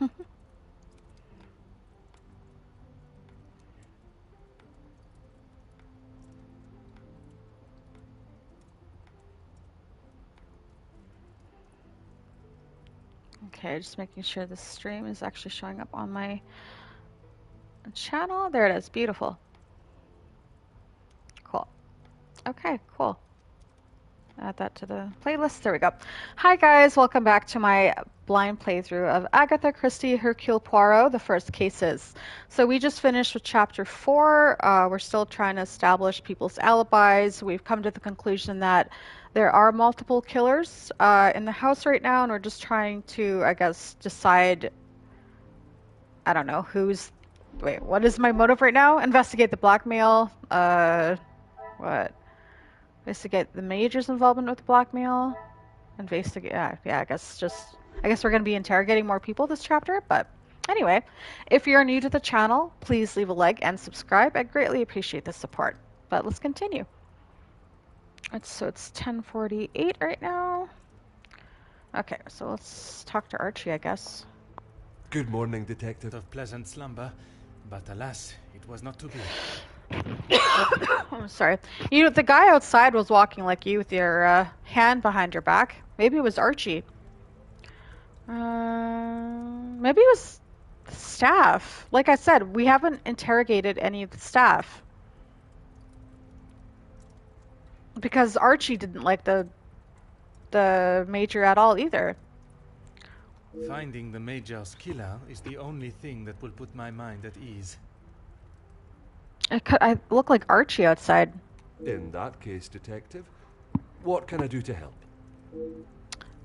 Okay, just making sure the stream is actually showing up on my channel. There it is. Beautiful. Cool. Okay, cool. Add that to the playlist. There we go. Hi guys, welcome back to my blind playthrough of Agatha Christie Hercule Poirot, the first cases. So we just finished with chapter 4. We're still trying to establish people's alibis. We've come to the conclusion that there are multiple killers in the house right now, and we're just trying to, I guess, decide, I don't know, wait, what is my motive right now? Investigate the blackmail. What? Investigate the major's involvement with blackmail. Investigate. Yeah, I guess we're going to be interrogating more people this chapter. But anyway, if you're new to the channel, please leave a like and subscribe. I greatly appreciate the support. But let's continue. It's 10:48 right now. Okay, so let's talk to Archie, I guess. Good morning, Detective. Of pleasant slumber, but alas, it was not to be. I'm sorry. You know, the guy outside was walking like you with your hand behind your back. Maybe it was Archie. Maybe it was the staff. Like I said, we haven't interrogated any of the staff. Because Archie didn't like the major at all either. Finding the major's killer is the only thing that will put my mind at ease. I look like Archie outside. In that case, Detective, what can I do to help?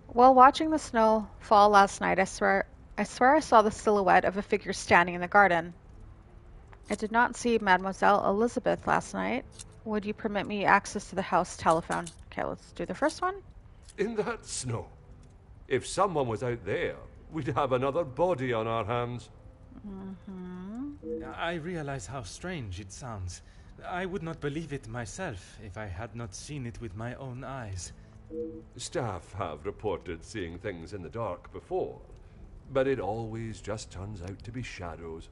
While watching the snow fall last night, I swear I saw the silhouette of a figure standing in the garden. I did not see Mademoiselle Elizabeth last night. Would you permit me access to the house telephone? Okay, let's do the first one. In that snow? If someone was out there, we'd have another body on our hands. I realize how strange it sounds. I would not believe it myself if I had not seen it with my own eyes. Staff have reported seeing things in the dark before, but it always just turns out to be shadows.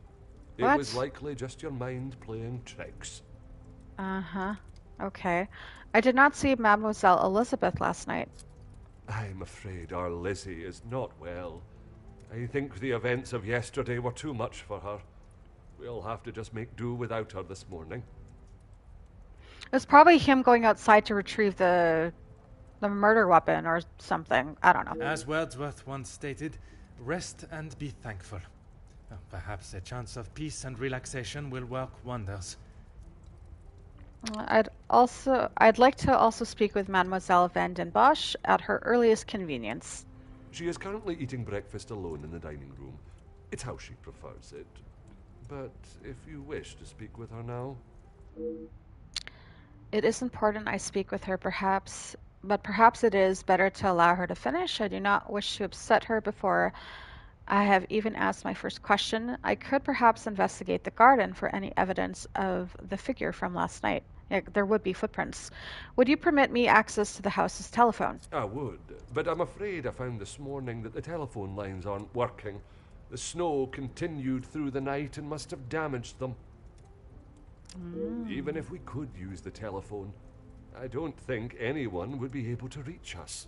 What? It was likely just your mind playing tricks. Okay. I did not see Mademoiselle Elizabeth last night. I'm afraid our Lizzie is not well. I think the events of yesterday were too much for her. We'll have to just make do without her this morning. It was probably him going outside to retrieve the murder weapon or something. I don't know. As Wordsworth once stated, rest and be thankful. Perhaps a chance of peace and relaxation will work wonders. I'd like to also speak with Mademoiselle Van den Bosch at her earliest convenience. She is currently eating breakfast alone in the dining room. It's how she prefers it. But if you wish to speak with her now... It is important I speak with her, but perhaps it is better to allow her to finish. I do not wish to upset her before I have even asked my first question. I could perhaps investigate the garden for any evidence of the figure from last night. Yeah, there would be footprints. Would you permit me access to the house's telephone? I would, but I'm afraid I found this morning that the telephone lines aren't working. The snow continued through the night and must have damaged them. Even if we could use the telephone, I don't think anyone would be able to reach us.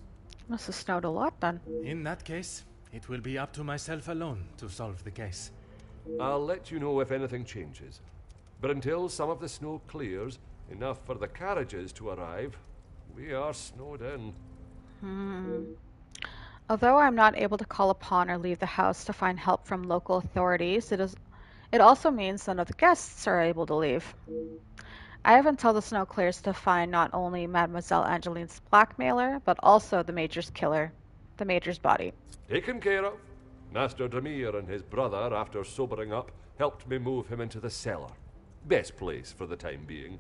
Must have snowed a lot then. In that case, it will be up to myself alone to solve the case. I'll let you know if anything changes. But until some of the snow clears, enough for the carriages to arrive, we are snowed in. Although I'm not able to call upon or leave the house to find help from local authorities, it also means none of the guests are able to leave. I have until the snow clears to find not only Mademoiselle Angeline's blackmailer, but also the Major's killer, the Major's body. Taken care of. Master Dremere and his brother, after sobering up, helped me move him into the cellar. Best place for the time being.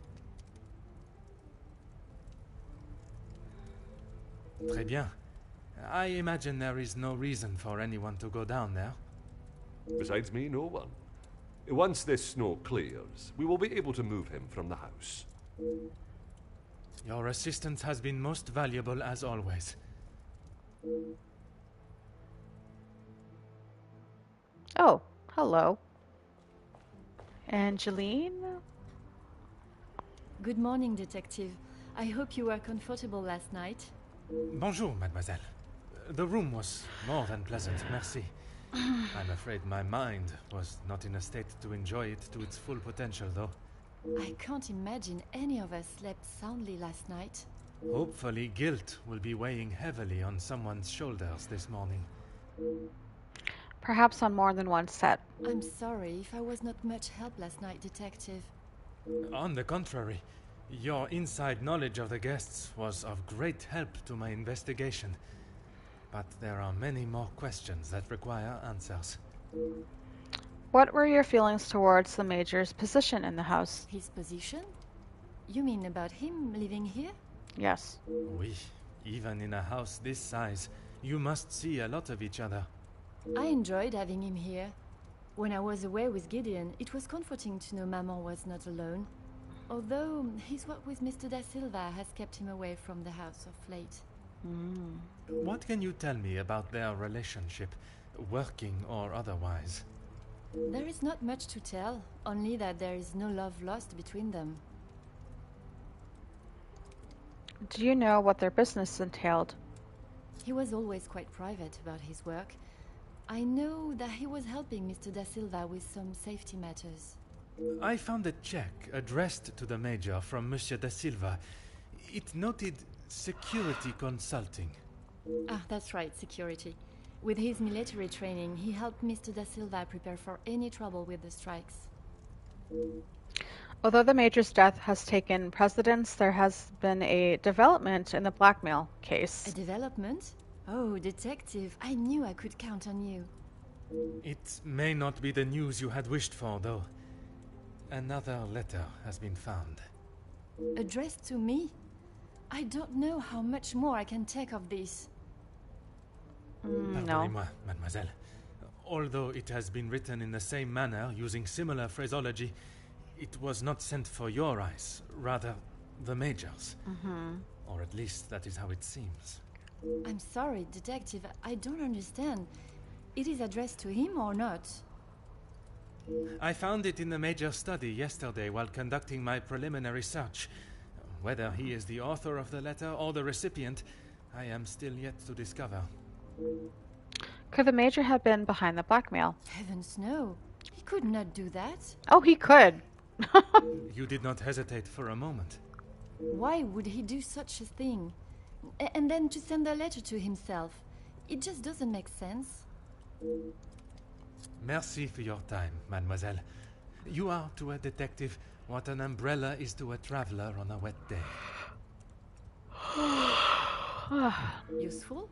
Très bien. I imagine there is no reason for anyone to go down there. Besides me, no one. Once this snow clears, we will be able to move him from the house. Your assistance has been most valuable as always. Oh, hello. Angeline? Good morning, Detective. I hope you were comfortable last night. Bonjour, mademoiselle. The room was more than pleasant, merci. I'm afraid my mind was not in a state to enjoy it to its full potential, though. I can't imagine any of us slept soundly last night. Hopefully, guilt will be weighing heavily on someone's shoulders this morning. Perhaps on more than one set. I'm sorry if I was not much help last night, Detective. On the contrary, your inside knowledge of the guests was of great help to my investigation. But there are many more questions that require answers. What were your feelings towards the Major's position in the house? His position? You mean about him living here? Yes. Oui, even in a house this size, you must see a lot of each other. I enjoyed having him here. When I was away with Gideon, it was comforting to know Maman was not alone. Although his work with Mr. Da Silva has kept him away from the house of late. What can you tell me about their relationship, working or otherwise? There is not much to tell, only that there is no love lost between them. Do you know what their business entailed? He was always quite private about his work. I know that he was helping Mr. Da Silva with some safety matters. I found a check addressed to the Major from Monsieur Da Silva. It noted security consulting. Ah, that's right, security. With his military training, he helped Mr. Da Silva prepare for any trouble with the strikes. Although the Major's death has taken precedence, there has been a development in the blackmail case. A development? Oh, Detective, I knew I could count on you. It may not be the news you had wished for, though. Another letter has been found. Addressed to me? I don't know how much more I can take of this. No. Pardonnez-moi, mademoiselle. Although it has been written in the same manner, using similar phraseology, it was not sent for your eyes, rather the Major's. Or at least that is how it seems. I'm sorry, Detective, I don't understand. It is addressed to him or not? I found it in the Major's study yesterday while conducting my preliminary search. Whether he is the author of the letter or the recipient, I am still yet to discover. Could the Major have been behind the blackmail? Heavens no. He could not do that. Oh, he could. You did not hesitate for a moment. Why would he do such a thing? And then to send a letter to himself. It just doesn't make sense. Merci for your time, mademoiselle. You are to a detective what an umbrella is to a traveler on a wet day. Useful?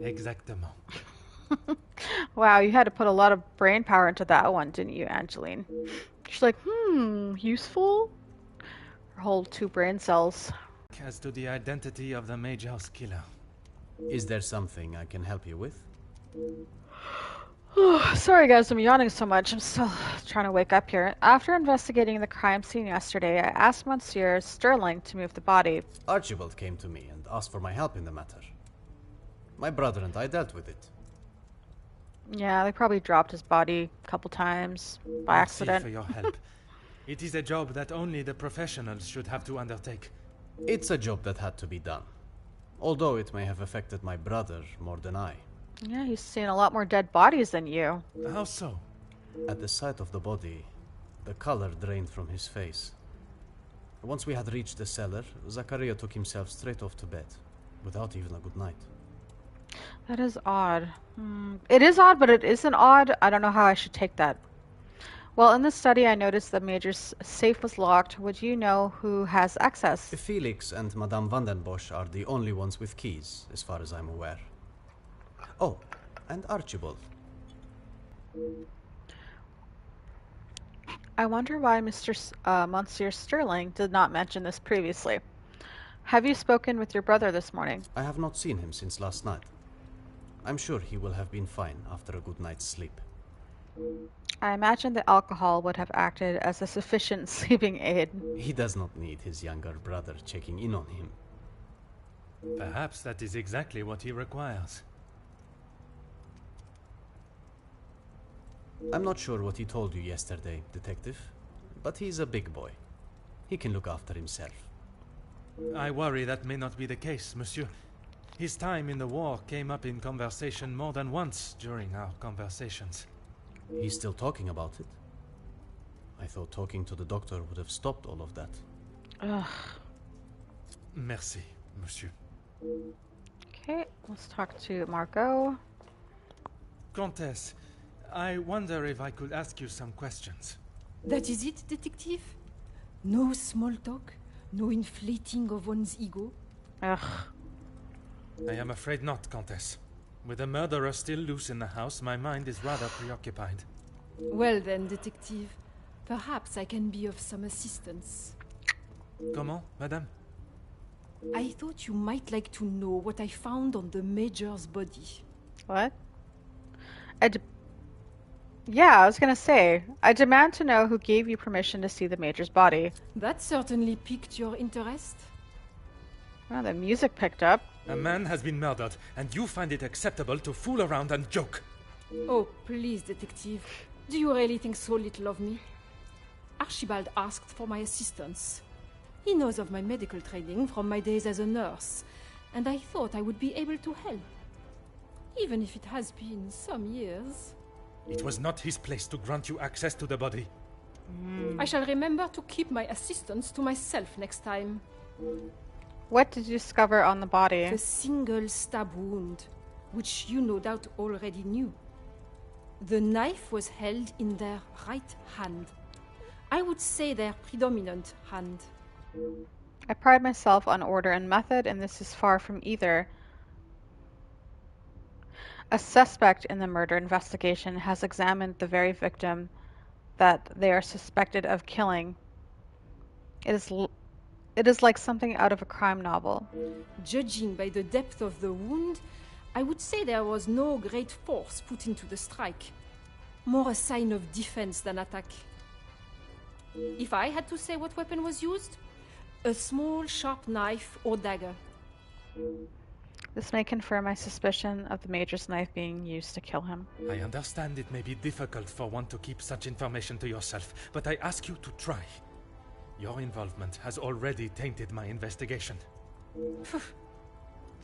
Exactement. Wow, you had to put a lot of brain power into that one, didn't you, Angeline? She's like, useful? Her whole 2 brain cells. As to the identity of the Major's killer. Is there something I can help you with? Sorry guys, I'm yawning so much. I'm still trying to wake up here. After investigating the crime scene yesterday, I asked Monsieur Sterling to move the body. Archibald came to me and asked for my help in the matter. My brother and I dealt with it. Yeah, they probably dropped his body a couple times by Merci accident. for your help. It is a job that only the professionals should have to undertake. It's a job that had to be done. Although it may have affected my brother more than I. Yeah, he's seen a lot more dead bodies than you. How so? At the sight of the body, the color drained from his face. Once we had reached the cellar, Zachariah took himself straight off to bed, without even a good night. That is odd. It is odd, but it isn't odd. I don't know how I should take that. Well, in this study, I noticed the Major's safe was locked. Would you know who has access? Felix and Madame Vandenbosch are the only ones with keys, as far as I'm aware. Oh, and Archibald. I wonder why Monsieur Sterling did not mention this previously. Have you spoken with your brother this morning? I have not seen him since last night. I'm sure he will have been fine after a good night's sleep. I imagine the alcohol would have acted as a sufficient sleeping aid. He does not need his younger brother checking in on him. Perhaps that is exactly what he requires. I'm not sure what he told you yesterday, Detective, but he's a big boy. He can look after himself. I worry that may not be the case, monsieur. His time in the war came up in conversation more than once during our conversations. He's still talking about it? I thought talking to the doctor would have stopped all of that. Ugh. Merci, monsieur. Okay, let's talk to Margot. Comtesse, I wonder if I could ask you some questions. That is it, detective? No small talk? No inflating of one's ego? Ugh. I am afraid not, Comtesse. With the murderer still loose in the house, my mind is rather preoccupied. Well then, detective, perhaps I can be of some assistance. Comment, madame? I thought you might like to know what I found on the Major's body. What? Yeah, I was gonna say, I demand to know who gave you permission to see the Major's body. That certainly piqued your interest. Well, the music picked up. A man has been murdered, and you find it acceptable to fool around and joke. Oh, please, detective. Do you really think so little of me? Archibald asked for my assistance. He knows of my medical training from my days as a nurse, and I thought I would be able to help. Even if it has been some years. It was not his place to grant you access to the body. I shall remember to keep my assistance to myself next time. What did you discover on the body? The single stab wound, which you no doubt already knew. The knife was held in their right hand. I would say their predominant hand. I pride myself on order and method, and this is far from either. A suspect in the murder investigation has examined the very victim that they are suspected of killing. It is like something out of a crime novel. Judging by the depth of the wound, I would say there was no great force put into the strike. More a sign of defense than attack. If I had to say what weapon was used, a small sharp knife or dagger. This may confirm my suspicion of the Major's knife being used to kill him. I understand it may be difficult for one to keep such information to yourself, but I ask you to try. Your involvement has already tainted my investigation.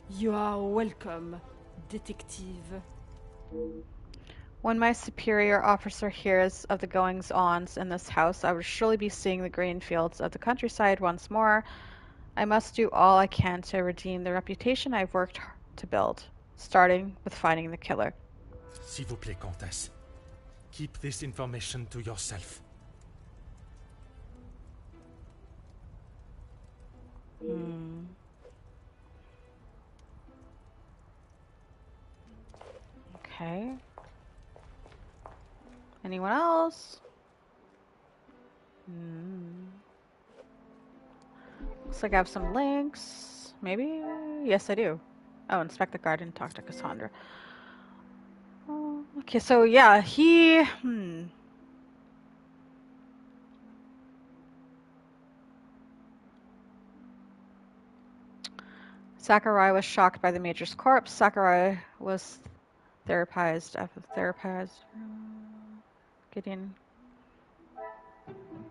You are welcome, detective. When my superior officer hears of the goings-ons in this house, I will surely be seeing the green fields of the countryside once more. I must do all I can to redeem the reputation I've worked hard to build, starting with finding the killer. S'il vous plaît, Comtesse. Keep this information to yourself. Okay. Anyone else? Looks like I have some links. Maybe? Yes, I do. Oh, inspect the garden, talk to Cassandra. Oh, okay, so yeah, he... Sakurai was shocked by the Major's corpse. Sakurai was therapized. Gideon.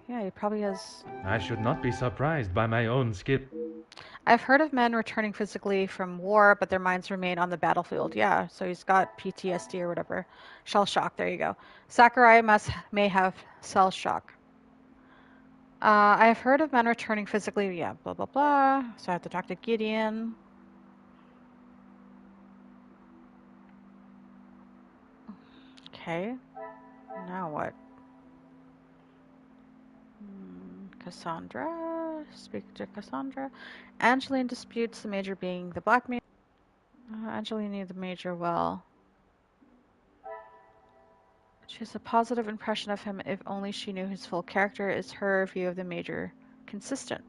Yeah, he probably has... I should not be surprised by my own skip. I've heard of men returning physically from war, but their minds remain on the battlefield. Yeah, so he's got PTSD or whatever. Shell shock, there you go. Sakurai may have cell shock. I have heard of men returning physically, yeah, blah, blah, blah. So I have to talk to Gideon. Okay. Now what? Cassandra. Speak to Cassandra. Angeline disputes the Major being the blackmailer. Angeline knew the Major well. She has a positive impression of him if only she knew his full character. Is her view of the Major consistent?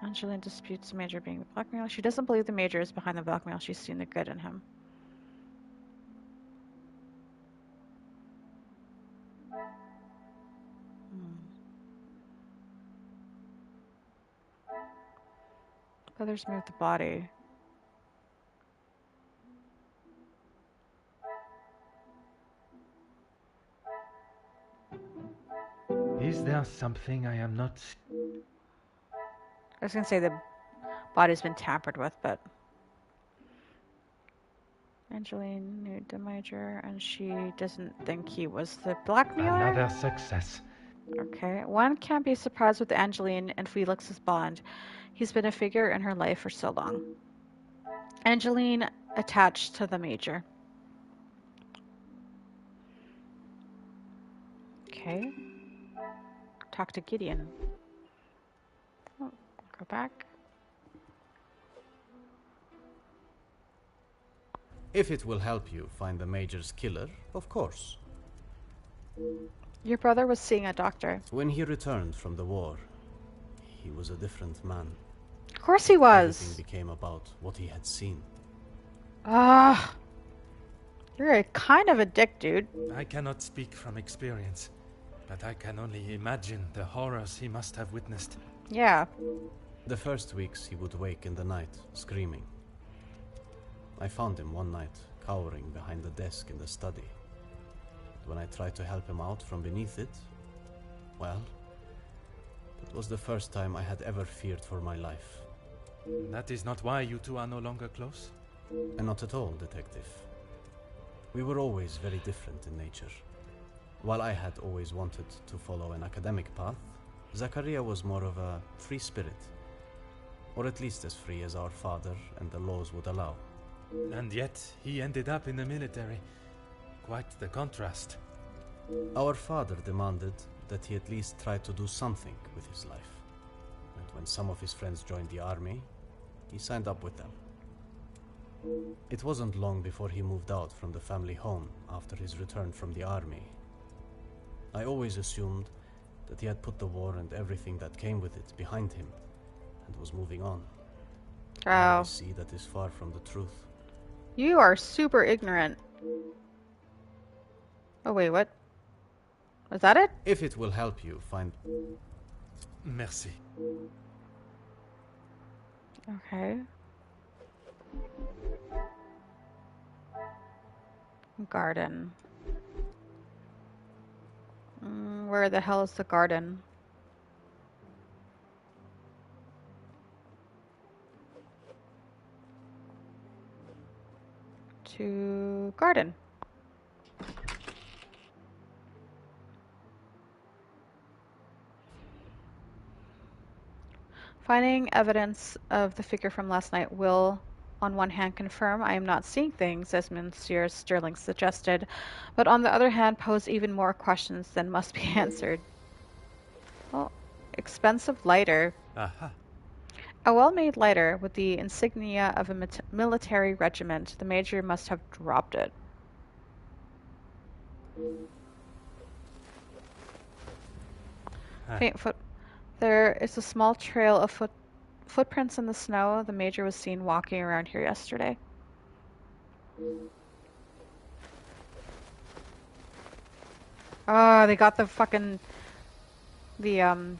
Angeline disputes the Major being the blackmailer. She doesn't believe the Major is behind the blackmail. She's seen the good in him. Others move the body. Is there something I am not... I was going to say the body's been tampered with, but... Angeline knew the Major, and she doesn't think he was the blackmailer? Another success. Okay. One can't be surprised with Angeline and Felix's bond. He's been a figure in her life for so long. Angeline attached to the Major. Okay. Talk to Gideon. Oh, go back. If it will help you find the Major's killer, of course. Your brother was seeing a doctor. When he returned from the war, he was a different man. Of course he was. Everything became about what he had seen. Ah. You're a kind of a dick, dude. I cannot speak from experience, but I can only imagine the horrors he must have witnessed. Yeah. The first weeks he would wake in the night, screaming. I found him one night, cowering behind the desk in the study. When I tried to help him out from beneath it, well, it was the first time I had ever feared for my life. That is not why you two are no longer close? And not at all, Detective. We were always very different in nature. While I had always wanted to follow an academic path, Zachariah was more of a free spirit. Or at least as free as our father and the laws would allow. And yet, he ended up in the military. Quite the contrast. Our father demanded that he at least try to do something with his life. And when some of his friends joined the army, he signed up with them. It wasn't long before he moved out from the family home after his return from the army. I always assumed that he had put the war and everything that came with it behind him and was moving on. Now I see that is far from the truth. You are super ignorant. Oh wait, what? Was that it? If it will help you find... Merci. Okay. Garden. Where the hell is the garden? To garden. Finding evidence of the figure from last night will, on one hand, confirm I am not seeing things, as Monsieur Sterling suggested, but on the other hand, pose even more questions than must be answered. Well, expensive lighter. Aha. A well-made lighter with the insignia of a military regiment. The Major must have dropped it. Faint foot. There is a small trail of footprints in the snow. The Major was seen walking around here yesterday. Oh, they got the fucking... the,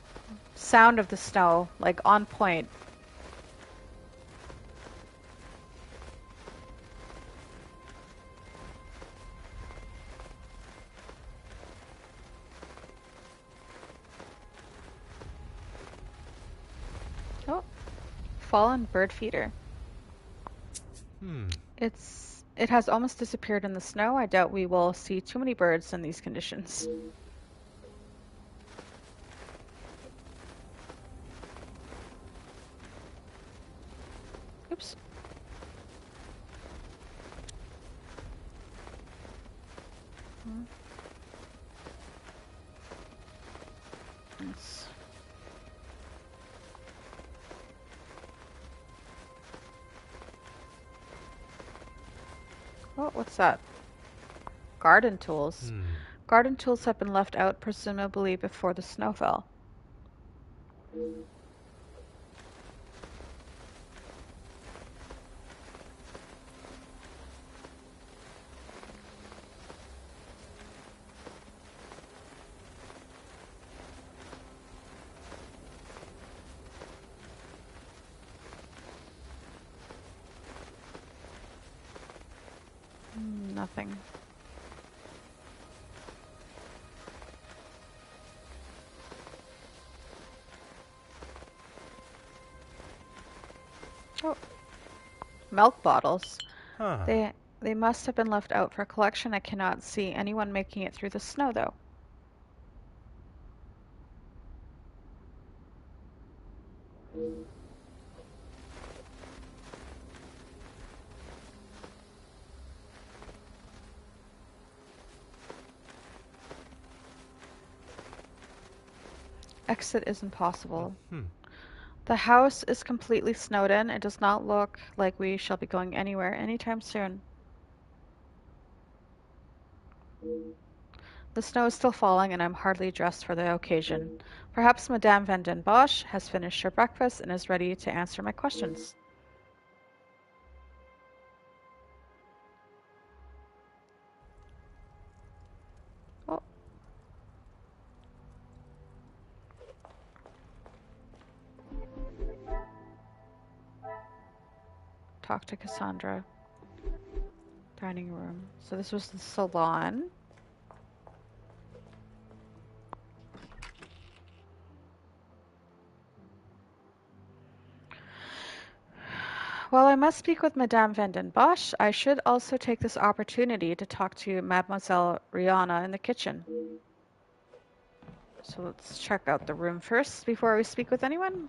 sound of the snow, like, on point. Oh, fallen bird feeder. It has almost disappeared in the snow. I doubt we will see too many birds in these conditions. Oops. Nice. Oh, what's that? Garden tools. Garden tools have been left out, presumably before the snow fell. Nothing. Milk bottles. Ah, They must have been left out for collection. I cannot see anyone making it through the snow, though. Exit is impossible. The house is completely snowed in. It does not look like we shall be going anywhere anytime soon. The snow is still falling, and I'm hardly dressed for the occasion. Perhaps Madame Van den Bosch has finished her breakfast and is ready to answer my questions. Oh. Talk to Cassandra. Dining room. So this was the salon. While I must speak with Madame Van den Bosch, I should also take this opportunity to talk to Mademoiselle Rihanna in the kitchen. So let's check out the room first before we speak with anyone.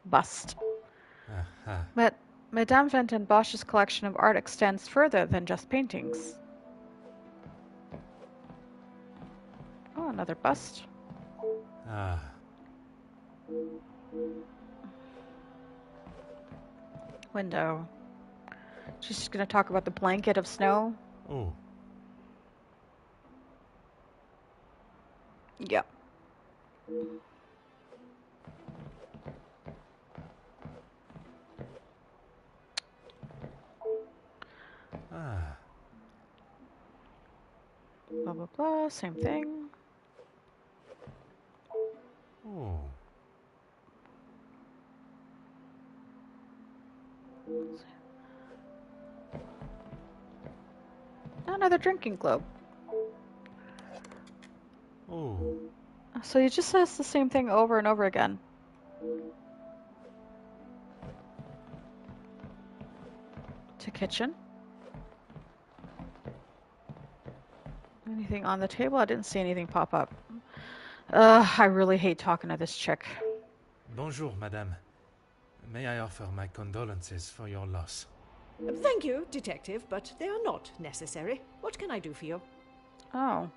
Bust. But Madame Van den Bosch's collection of art extends further than just paintings. Oh, another bust. Window. She's just going to talk about the blanket of snow. Oh. Yep. Blah, blah, blah. Same thing. Oh. Another drinking globe. Oh. So he just says the same thing over and over again. To kitchen. Anything on the table? I didn't see anything pop up. I really hate talking to this chick. Bonjour, madame. May I offer my condolences for your loss? Thank you, Detective, but they are not necessary. What can I do for you? Oh.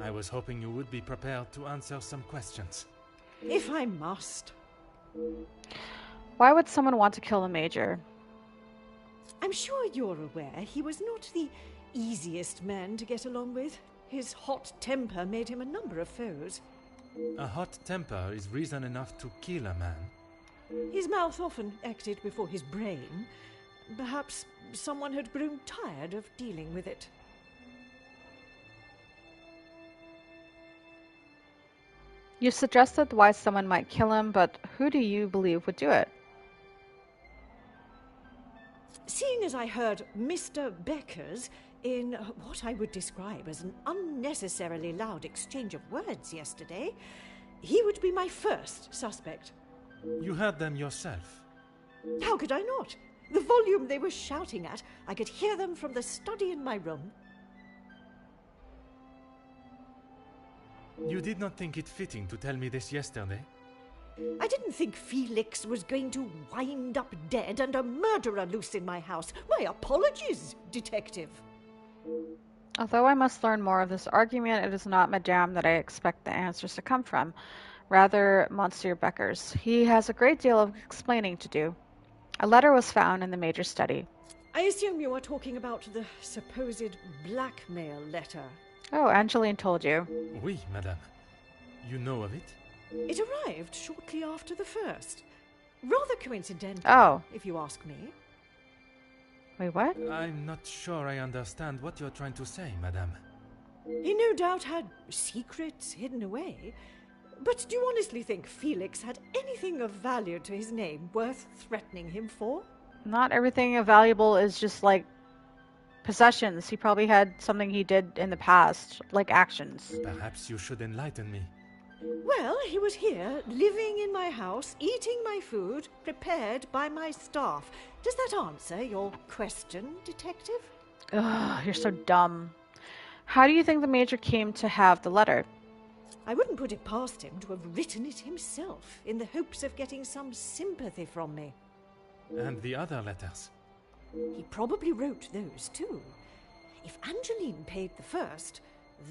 I was hoping you would be prepared to answer some questions. If I must. Why would someone want to kill the Major? I'm sure you're aware he was not the easiest man to get along with. His hot temper made him a number of foes. A hot temper is reason enough to kill a man. His mouth often acted before his brain. Perhaps someone had grown tired of dealing with it. You suggested why someone might kill him, but who do you believe would do it? Seeing as I heard Mr. Becker's in what I would describe as an unnecessarily loud exchange of words yesterday, he would be my first suspect. You heard them yourself. How could I not? The volume they were shouting at, I could hear them from the study in my room. You did not think it fitting to tell me this yesterday? I didn't think Felix was going to wind up dead and a murderer loose in my house. My apologies, Detective. Although I must learn more of this argument, it is not Madame that I expect the answers to come from. Rather, Monsieur Becker's. He has a great deal of explaining to do. A letter was found in the Major's study. I assume you are talking about the supposed blackmail letter. Oh, Angeline told you. Oui, madame. You know of it? It arrived shortly after the first. Rather coincidental, Oh. if you ask me. Wait, what? I'm not sure I understand what you're trying to say, madame. He no doubt had secrets hidden away. But do you honestly think Felix had anything of value to his name worth threatening him for? Not everything valuable is just like possessions. He probably had something he did in the past, like actions. Perhaps you should enlighten me. Well, he was here, living in my house, eating my food, prepared by my staff. Does that answer your question, Detective? Ugh, you're so dumb. How do you think the Major came to have the letter? I wouldn't put it past him to have written it himself, in the hopes of getting some sympathy from me. And the other letters? He probably wrote those too. If Angeline paid the first,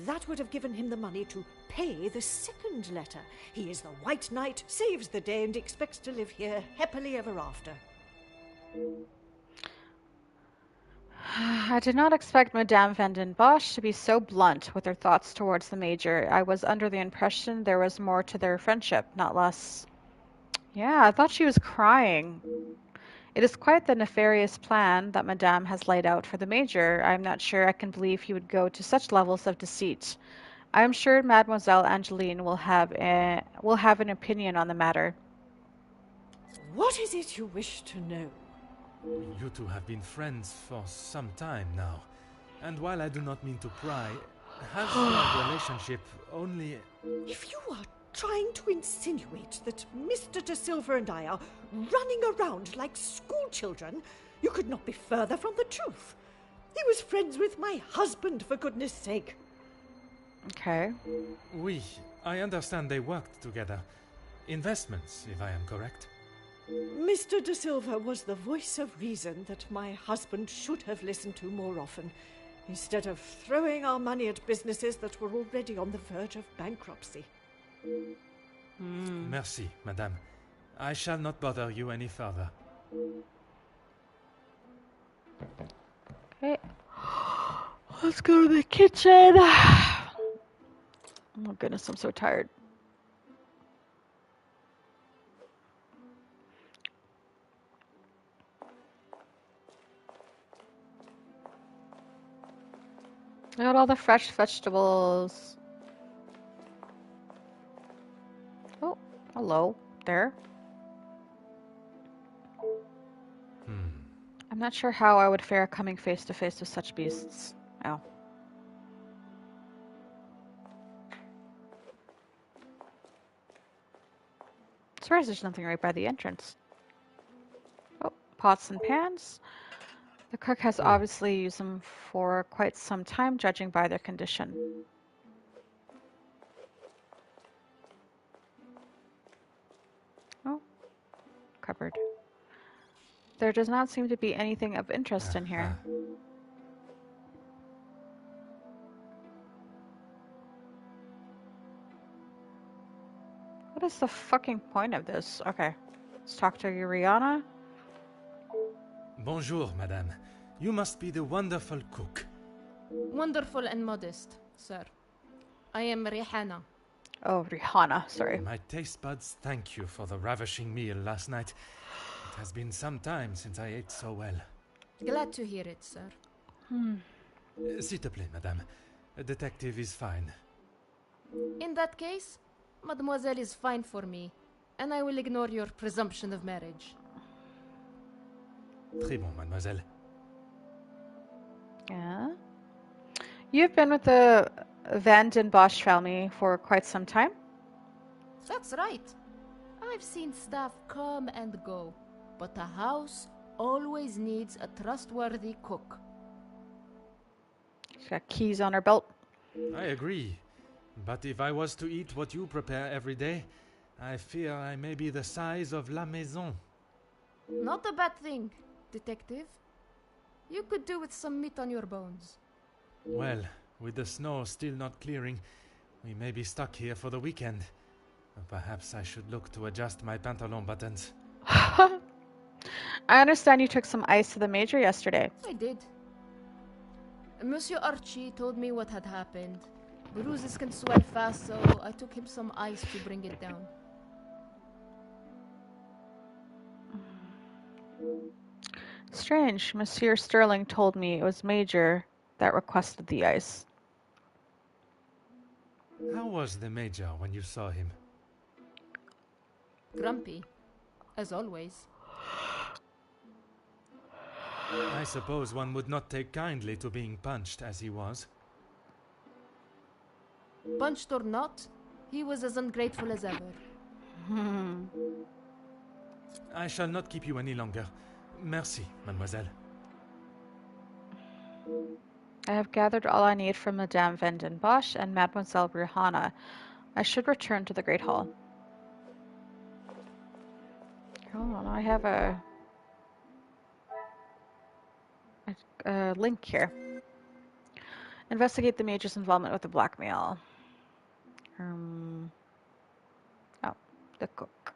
that would have given him the money to pay the second letter. He is the White Knight, saves the day, and expects to live here happily ever after. I did not expect Madame Van den Bosch to be so blunt with her thoughts towards the Major. I was under the impression there was more to their friendship, not less. Yeah, I thought she was crying. It is quite the nefarious plan that Madame has laid out for the Major. I am not sure I can believe he would go to such levels of deceit. I am sure Mademoiselle Angeline will have an opinion on the matter. What is it you wish to know? You two have been friends for some time now. And while I do not mean to pry, has your relationship only... If you are trying to insinuate that Mr. De Silva and I are running around like schoolchildren, you could not be further from the truth. He was friends with my husband, for goodness sake. Okay. Oui, I understand they worked together. Investments, if I am correct. Mr. De Silva was the voice of reason that my husband should have listened to more often, instead of throwing our money at businesses that were already on the verge of bankruptcy. Merci, madame. I shall not bother you any further. Okay. Let's go to the kitchen. Oh goodness, I'm so tired. Look at all the fresh vegetables. Oh, hello there. I'm not sure how I would fare coming face to face with such beasts. Oh. Surprised there's nothing right by the entrance. Oh, pots and pans. The cook has obviously used them for quite some time, judging by their condition. Oh, cupboard. There does not seem to be anything of interest in here. What is the fucking point of this? Okay, let's talk to Rihanna. Bonjour, madame. You must be the wonderful cook. Wonderful and modest, sir. I am Rihanna. Oh, Rihanna, sorry. My taste buds thank you for the ravishing meal last night. It has been some time since I ate so well. Glad to hear it, sir. S'il te plaît, madame. A detective is fine. In that case, mademoiselle is fine for me, and I will ignore your presumption of marriage. Très bon, mademoiselle. Yeah. You've been with the Van den Bosch family for quite some time? That's right. I've seen staff come and go, but a house always needs a trustworthy cook. She's got keys on her belt. I agree. But if I was to eat what you prepare every day, I fear I may be the size of La Maison. Not a bad thing, detective. You could do with some meat on your bones. Well, with the snow still not clearing, we may be stuck here for the weekend. Perhaps I should look to adjust my pantalon buttons. I understand you took some ice to the Major yesterday. I did. Monsieur Archie told me what had happened. Bruises can swell fast, so I took him some ice to bring it down. Strange. Monsieur Sterling told me it was Major that requested the ice. How was the Major when you saw him? Grumpy, as always. I suppose one would not take kindly to being punched as he was. Punched or not, He was as ungrateful as ever. I shall not keep you any longer. Merci, mademoiselle. I have gathered all I need from Madame Vanden Bosch and Mademoiselle Bruhana. I should return to the Great Hall. Hold on, I have a link here. Investigate the Major's involvement with the blackmail. Oh, the cook.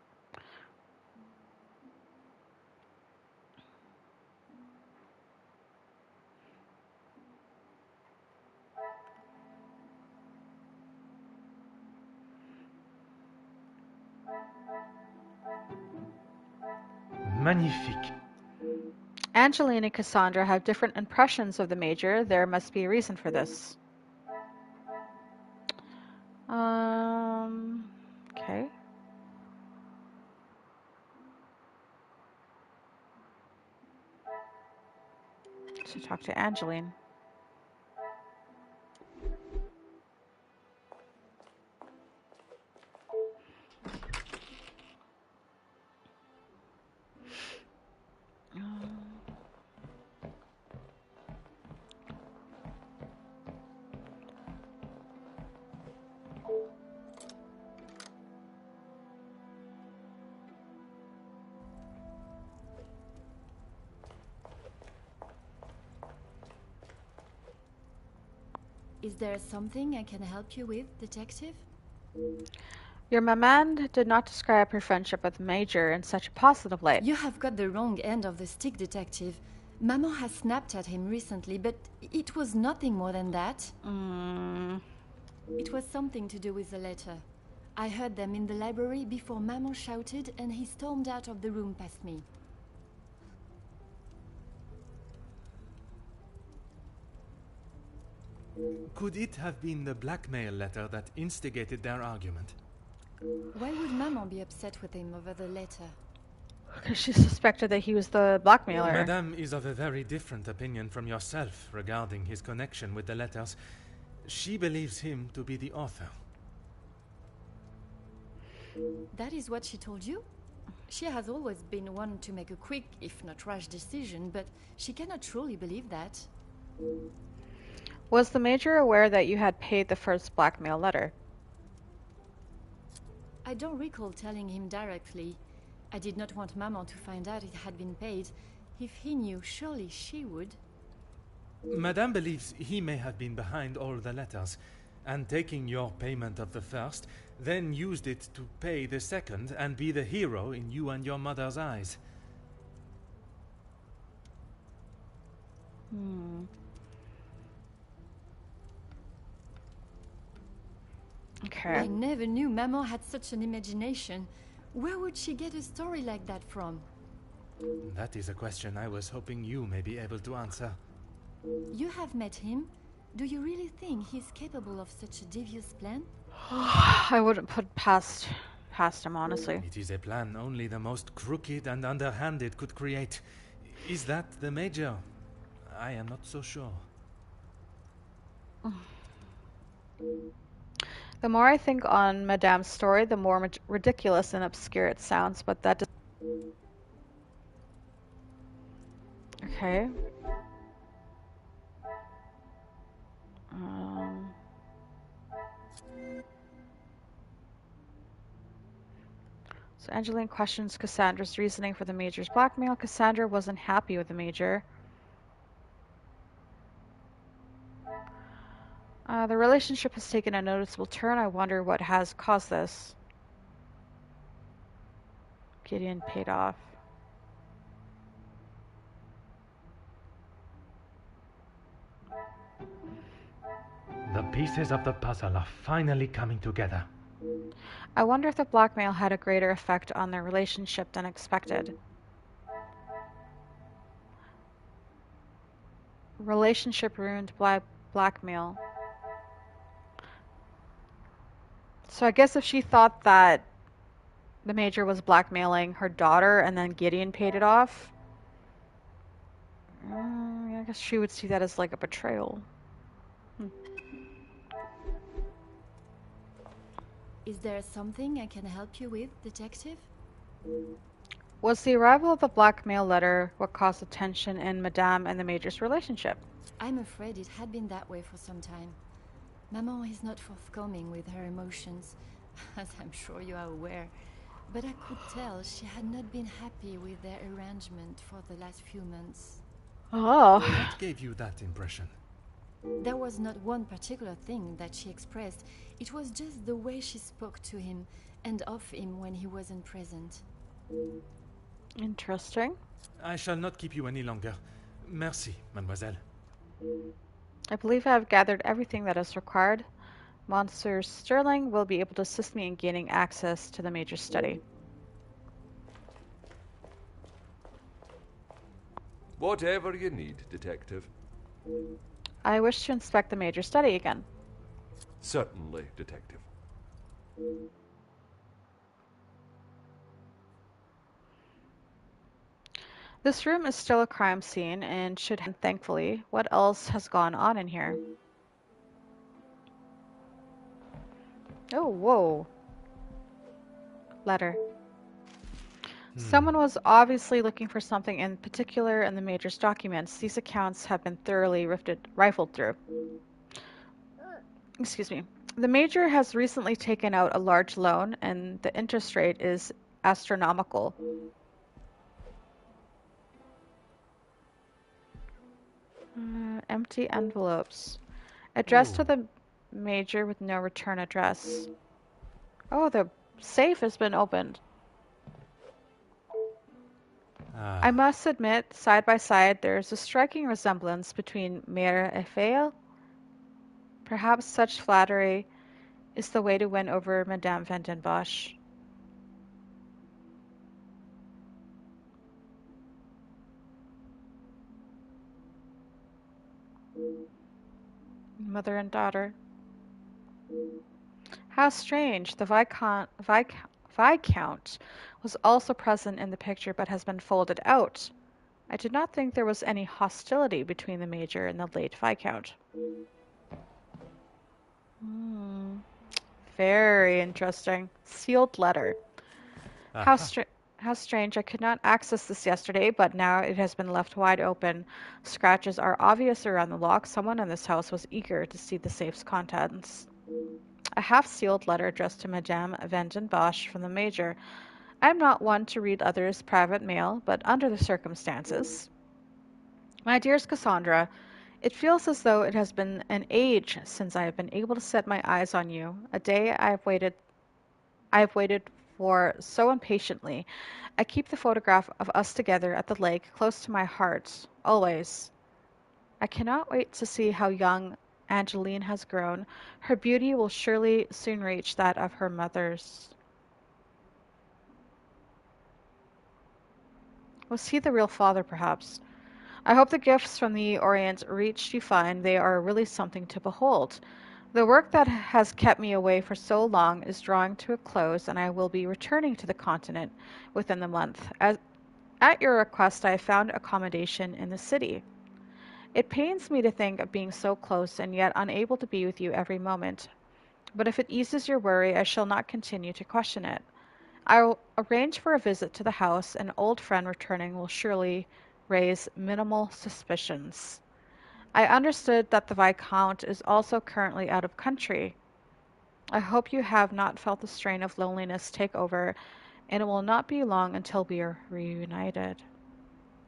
Magnifique. Angeline and Cassandra have different impressions of the Major. There must be a reason for this. Okay. So talk to Angeline. Is there something I can help you with, Detective? Your maman did not describe her friendship with the Major in such a positive light. You have got the wrong end of the stick, Detective. Maman has snapped at him recently, but it was nothing more than that. It was something to do with the letter. I heard them in the library before Maman shouted and he stormed out of the room past me. Could it have been the blackmail letter that instigated their argument? Why would Maman be upset with him over the letter? Because she suspected that he was the blackmailer. Madame is of a very different opinion from yourself regarding his connection with the letters. She believes him to be the author. That is what she told you? She has always been one to make a quick, if not rash decision, but she cannot truly believe that. Was the Major aware that you had paid the first blackmail letter? I don't recall telling him directly. I did not want Maman to find out it had been paid. If he knew, surely she would. Madame believes he may have been behind all the letters, and taking your payment of the first, then used it to pay the second and be the hero in you and your mother's eyes. Okay. I never knew Maman had such an imagination. Where would she get a story like that from? That is a question I was hoping you may be able to answer. You have met him. Do you really think he's capable of such a devious plan? I wouldn't put past him, honestly. It is a plan only the most crooked and underhanded could create. Is that the Major? I am not so sure. The more I think on Madame's story, the more ridiculous and obscure it sounds, but that does... Okay. So Angeline questions Cassandra's reasoning for the Major's blackmail. Cassandra wasn't happy with the Major. The relationship has taken a noticeable turn. I wonder what has caused this. Gideon paid off. The pieces of the puzzle are finally coming together. I wonder if the blackmail had a greater effect on their relationship than expected. Relationship ruined by blackmail. So I guess if she thought that the Major was blackmailing her daughter and then Gideon paid it off, I guess she would see that as like a betrayal. Is there something I can help you with, Detective? Was the arrival of the blackmail letter what caused the tension in Madame and the Major's relationship? I'm afraid it had been that way for some time. Maman is not forthcoming with her emotions, as I'm sure you are aware. But I could tell she had not been happy with their arrangement for the last few months. Oh. What gave you that impression? There was not one particular thing that she expressed. It was just the way she spoke to him and of him when he wasn't present. Interesting. I shall not keep you any longer. Merci, mademoiselle. I believe I have gathered everything that is required. Monsieur Sterling will be able to assist me in gaining access to the Major's study. Whatever you need, Detective. I wish to inspect the Major's study again. Certainly, Detective. This room is still a crime scene and should have, thankfully. What else has gone on in here? Oh, whoa. Letter. Someone was obviously looking for something in particular in the Major's documents. These accounts have been thoroughly rifled through. Excuse me. The Major has recently taken out a large loan, and the interest rate is astronomical. Empty envelopes. Addressed to the Major with no return address. Oh, the safe has been opened. I must admit, side by side, there is a striking resemblance between Mère et Fille. Perhaps such flattery is the way to win over Madame Van den Bosch. Mother and daughter. How strange. The Viscount was also present in the picture but has been folded out. I did not think there was any hostility between the Major and the late Viscount. Very interesting. Sealed letter. How strange. I could not access this yesterday, but now it has been left wide open. Scratches are obvious around the lock. Someone in this house was eager to see the safe's contents. A half-sealed letter addressed to Madame Van den Bosch from the Major. I am not one to read others' private mail, but under the circumstances. My dearest Cassandra, it feels as though it has been an age since I have been able to set my eyes on you. A day I have waited for so impatiently. I keep the photograph of us together at the lake close to my heart, always. I cannot wait to see how young Angeline has grown. Her beauty will surely soon reach that of her mother's. Was he the real father, perhaps? I hope the gifts from the Orient reached you fine. They are really something to behold. The work that has kept me away for so long is drawing to a close, and I will be returning to the continent within the month. At your request, I have found accommodation in the city. It pains me to think of being so close and yet unable to be with you every moment. But if it eases your worry, I shall not continue to question it. I will arrange for a visit to the house. An old friend returning will surely raise minimal suspicions. I understood that the Viscount is also currently out of country. I hope you have not felt the strain of loneliness take over, and it will not be long until we are reunited.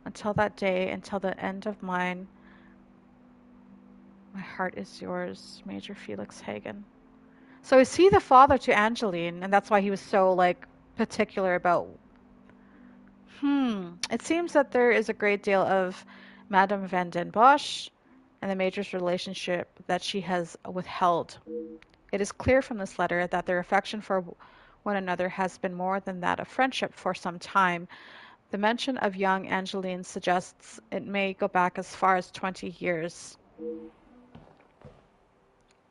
Until that day, until the end of mine, my heart is yours, Major Felix Hagen. So is he the father to Angeline, and that's why he was so, particular about... It seems that there is a great deal of Madame Van den Bosch and the Major's relationship that she has withheld. It is clear from this letter that their affection for one another has been more than that of friendship for some time. The mention of young Angeline suggests it may go back as far as 20 years.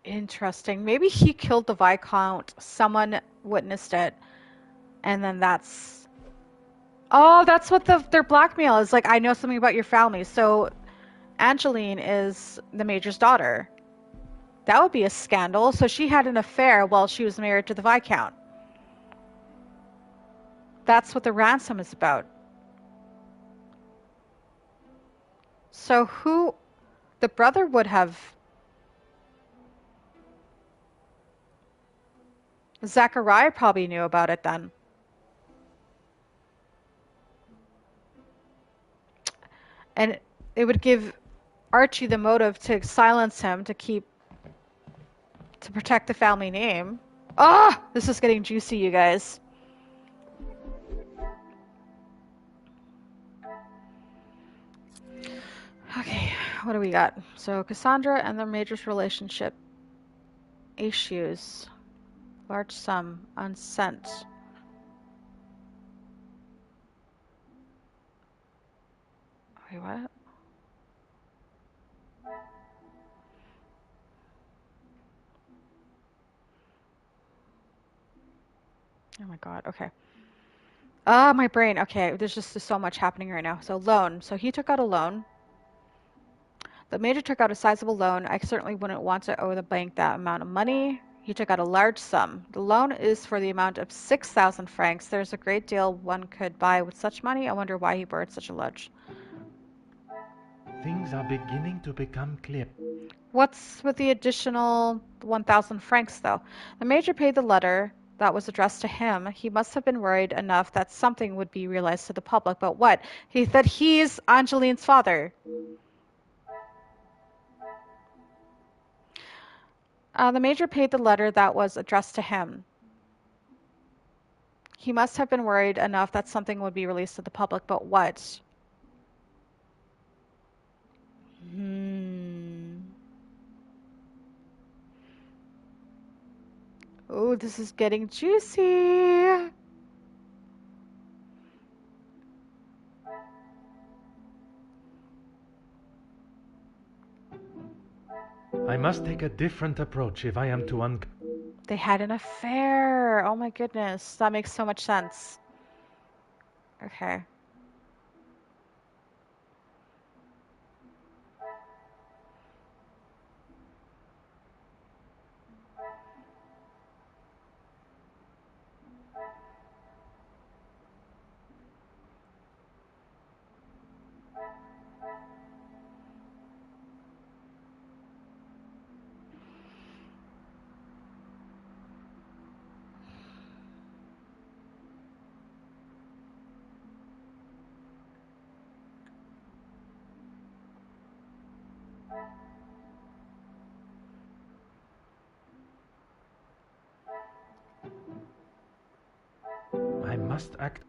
Interesting. Maybe he killed the Viscount, someone witnessed it, and then that's... Oh, that's what their blackmail is. I know something about your family. So Angeline is the Major's daughter. That would be a scandal. So she had an affair while she was married to the Viscount. That's what the ransom is about. So who... The brother would have... Zachariah probably knew about it then. And it would give Archie the motive to silence him, to protect the family name. Ah! This is getting juicy, you guys. Okay, what do we got? So Cassandra and the Major's relationship. Issues. Large sum. Unsent. Wait, what? Oh my god, okay. Ah, my brain. Okay, there's so much happening right now. So loan. So he took out a loan. The Major took out a sizable loan. I certainly wouldn't want to owe the bank that amount of money. He took out a large sum. The loan is for the amount of 6,000 francs. There's a great deal one could buy with such money. I wonder why he borrowed such a large. Things are beginning to become clear. What's with the additional 1,000 francs, though? The Major paid the letter that was addressed to him. He must have been worried enough that something would be realized to the public. But what? That he's Angeline's father. The Major paid the letter that was addressed to him. He must have been worried enough that something would be released to the public, but what? Oh, this is getting juicy. I must take a different approach if I am to They had an affair. Oh my goodness. That makes so much sense. Okay. I must act.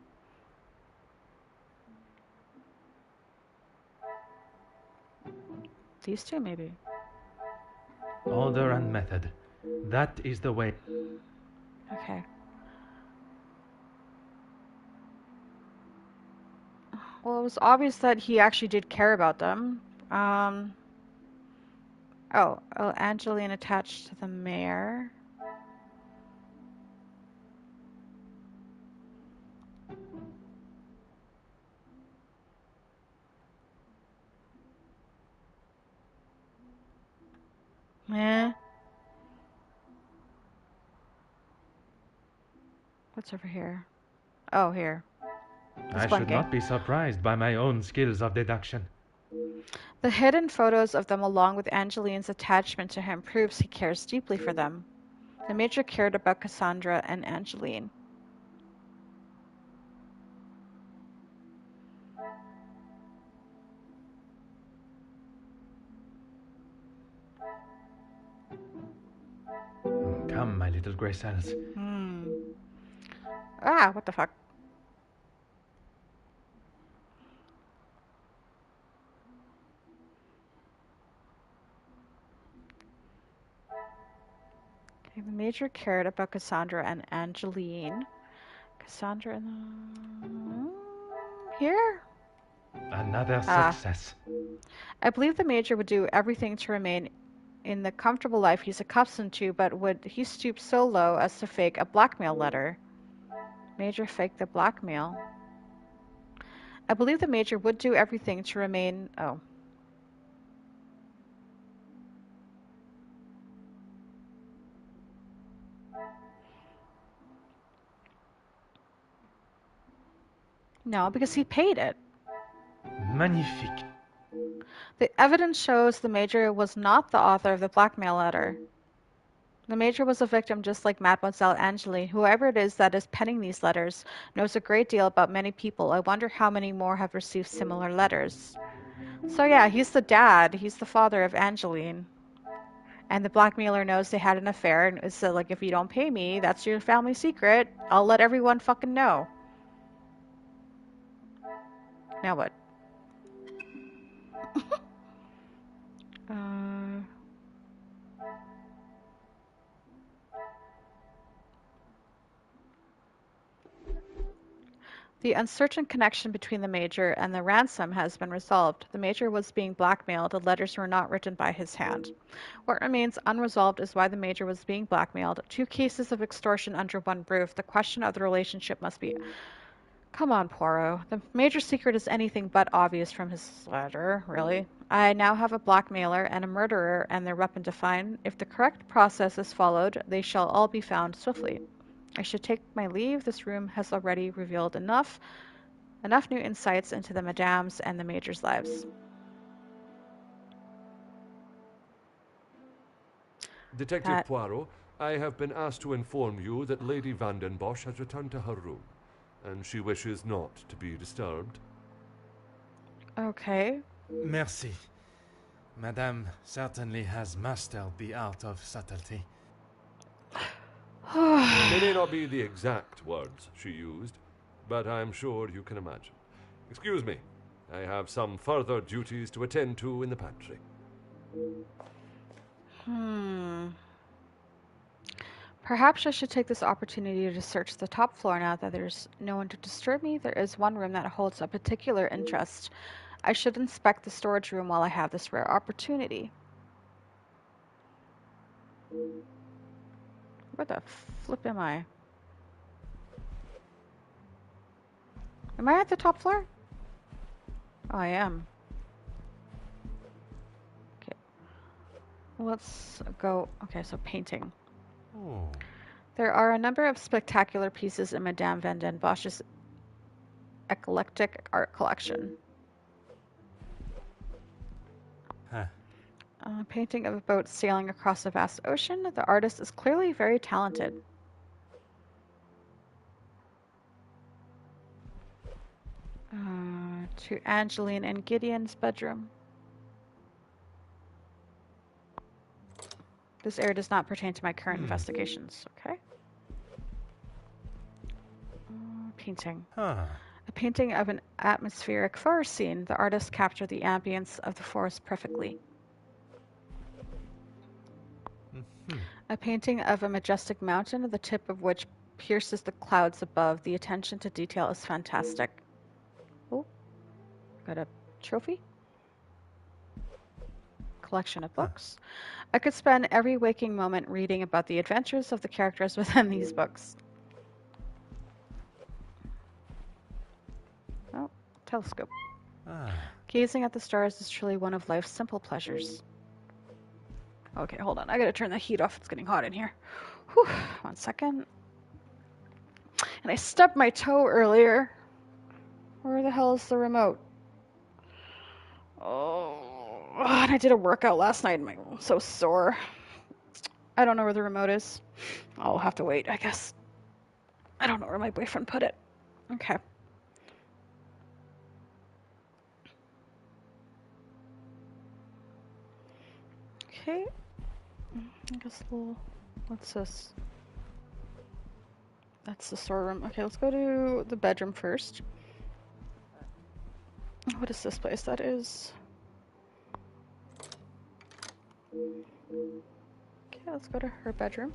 These two, maybe. Order and method. That is the way. Okay. Well, it was obvious that he actually did care about them. Oh, Angeline attached to the mayor. Eh. What's over here? Oh, here. I should not be surprised by my own skills of deduction. The hidden photos of them along with Angeline's attachment to him proves he cares deeply for them. The Major cared about Cassandra and Angeline. Come, my little grey cells. Ah, what the fuck? Okay, the Major cared about Cassandra and Angeline. Cassandra and here? Another success. I believe the Major would do everything to remain in the comfortable life he's accustomed to, but would he stoop so low as to fake a blackmail letter? Major faked the blackmail. I believe the Major would do everything to remain... Oh. No, because he paid it. Magnifique. The evidence shows the Major was not the author of the blackmail letter. The Major was a victim just like Mademoiselle Angeline. Whoever it is that is penning these letters knows a great deal about many people. I wonder how many more have received similar letters. So yeah, he's the dad. He's the father of Angeline. And the blackmailer knows they had an affair and is like, if you don't pay me, that's your family secret. I'll let everyone fucking know. Now what? The uncertain connection between the Major and the ransom has been resolved. The Major was being blackmailed. The letters were not written by his hand. What remains unresolved is why the Major was being blackmailed. 2 cases of extortion under one roof. The question of the relationship must be... Come on, Poirot. The Major's secret is anything but obvious from his letter, really. I now have a blackmailer and a murderer and their weapon to find. If the correct process is followed, they shall all be found swiftly. I should take my leave. This room has already revealed enough new insights into the Madame's and the Major's lives. Detective Poirot, I have been asked to inform you that Lady Van den Bosch has returned to her room, and she wishes not to be disturbed. Okay. Merci. Madame certainly has mastered the art of subtlety. They may not be the exact words she used, but I'm sure you can imagine. Excuse me, I have some further duties to attend to in the pantry. Perhaps I should take this opportunity to search the top floor now that there's no one to disturb me. There is one room that holds a particular interest. I should inspect the storage room while I have this rare opportunity. Where the flip am I? Am I at the top floor? Oh, I am. Okay. Let's go. Okay, so painting. Oh. There are a number of spectacular pieces in Madame Van den Bosch's eclectic art collection. Huh. A painting of a boat sailing across a vast ocean. The artist is clearly very talented. To Angeline and Gideon's bedroom. This area does not pertain to my current investigations. Okay. Painting. Huh. A painting of an atmospheric forest scene. The artist captured the ambience of the forest perfectly. A painting of a majestic mountain, the tip of which pierces the clouds above. The attention to detail is fantastic. Oh, got a trophy? Collection of books. I could spend every waking moment reading about the adventures of the characters within these books. Oh, telescope. Gazing at the stars is truly one of life's simple pleasures. Okay, hold on. I gotta turn the heat off. It's getting hot in here. Whew, 1 second. And I stubbed my toe earlier. Where the hell is the remote? Oh, and I did a workout last night and I'm so sore. I don't know where the remote is. I'll have to wait, I guess. I don't know where my boyfriend put it. Okay. Okay. I guess what's this? That's the storeroom. Okay, let's go to the bedroom first. What is this place? That is... Okay, let's go to her bedroom.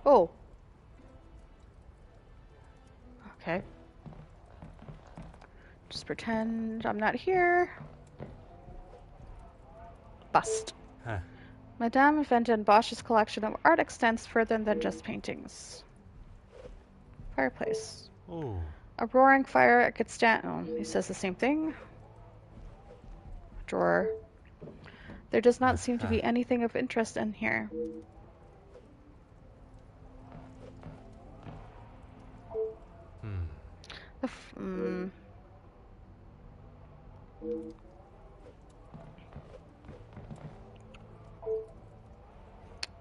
Oh. Okay. Just pretend I'm not here. Bust. Huh. Madame Van den Bosch's collection of art extends further than just paintings. Fireplace. Oh. A roaring fire. I could stand. Oh, he says the same thing. Drawer. There does not seem to be anything of interest in here.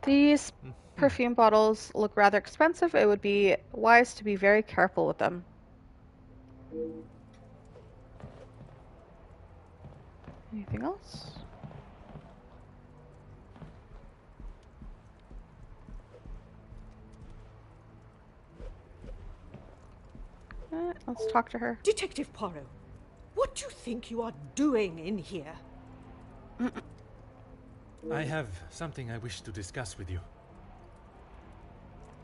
These perfume bottles look rather expensive. It would be wise to be very careful with them. Anything else? Let's talk to her. Detective Poirot, what do you think you are doing in here? I have something I wish to discuss with you.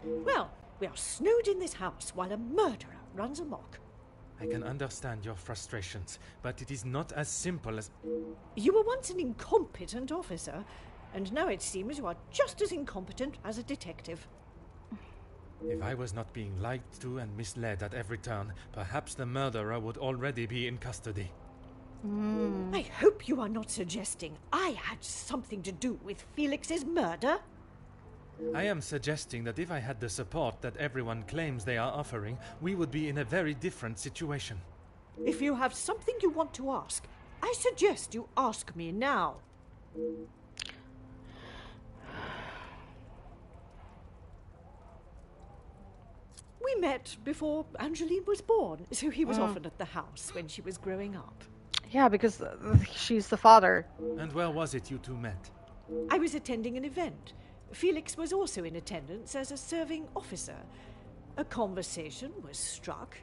Well, we are snowed in this house while a murderer runs amok. I can understand your frustrations, but it is not as simple as... You were once an incompetent officer, and now it seems you are just as incompetent as a detective. If I was not being lied to and misled at every turn, perhaps the murderer would already be in custody. I hope you are not suggesting I had something to do with Felix's murder. I am suggesting that if I had the support that everyone claims they are offering, we would be in a very different situation. If you have something you want to ask, I suggest you ask me now. We met before Angeline was born, so he was often at the house when she was growing up. Yeah, because she's the father. And where was it you two met? I was attending an event. Felix was also in attendance as a serving officer. A conversation was struck.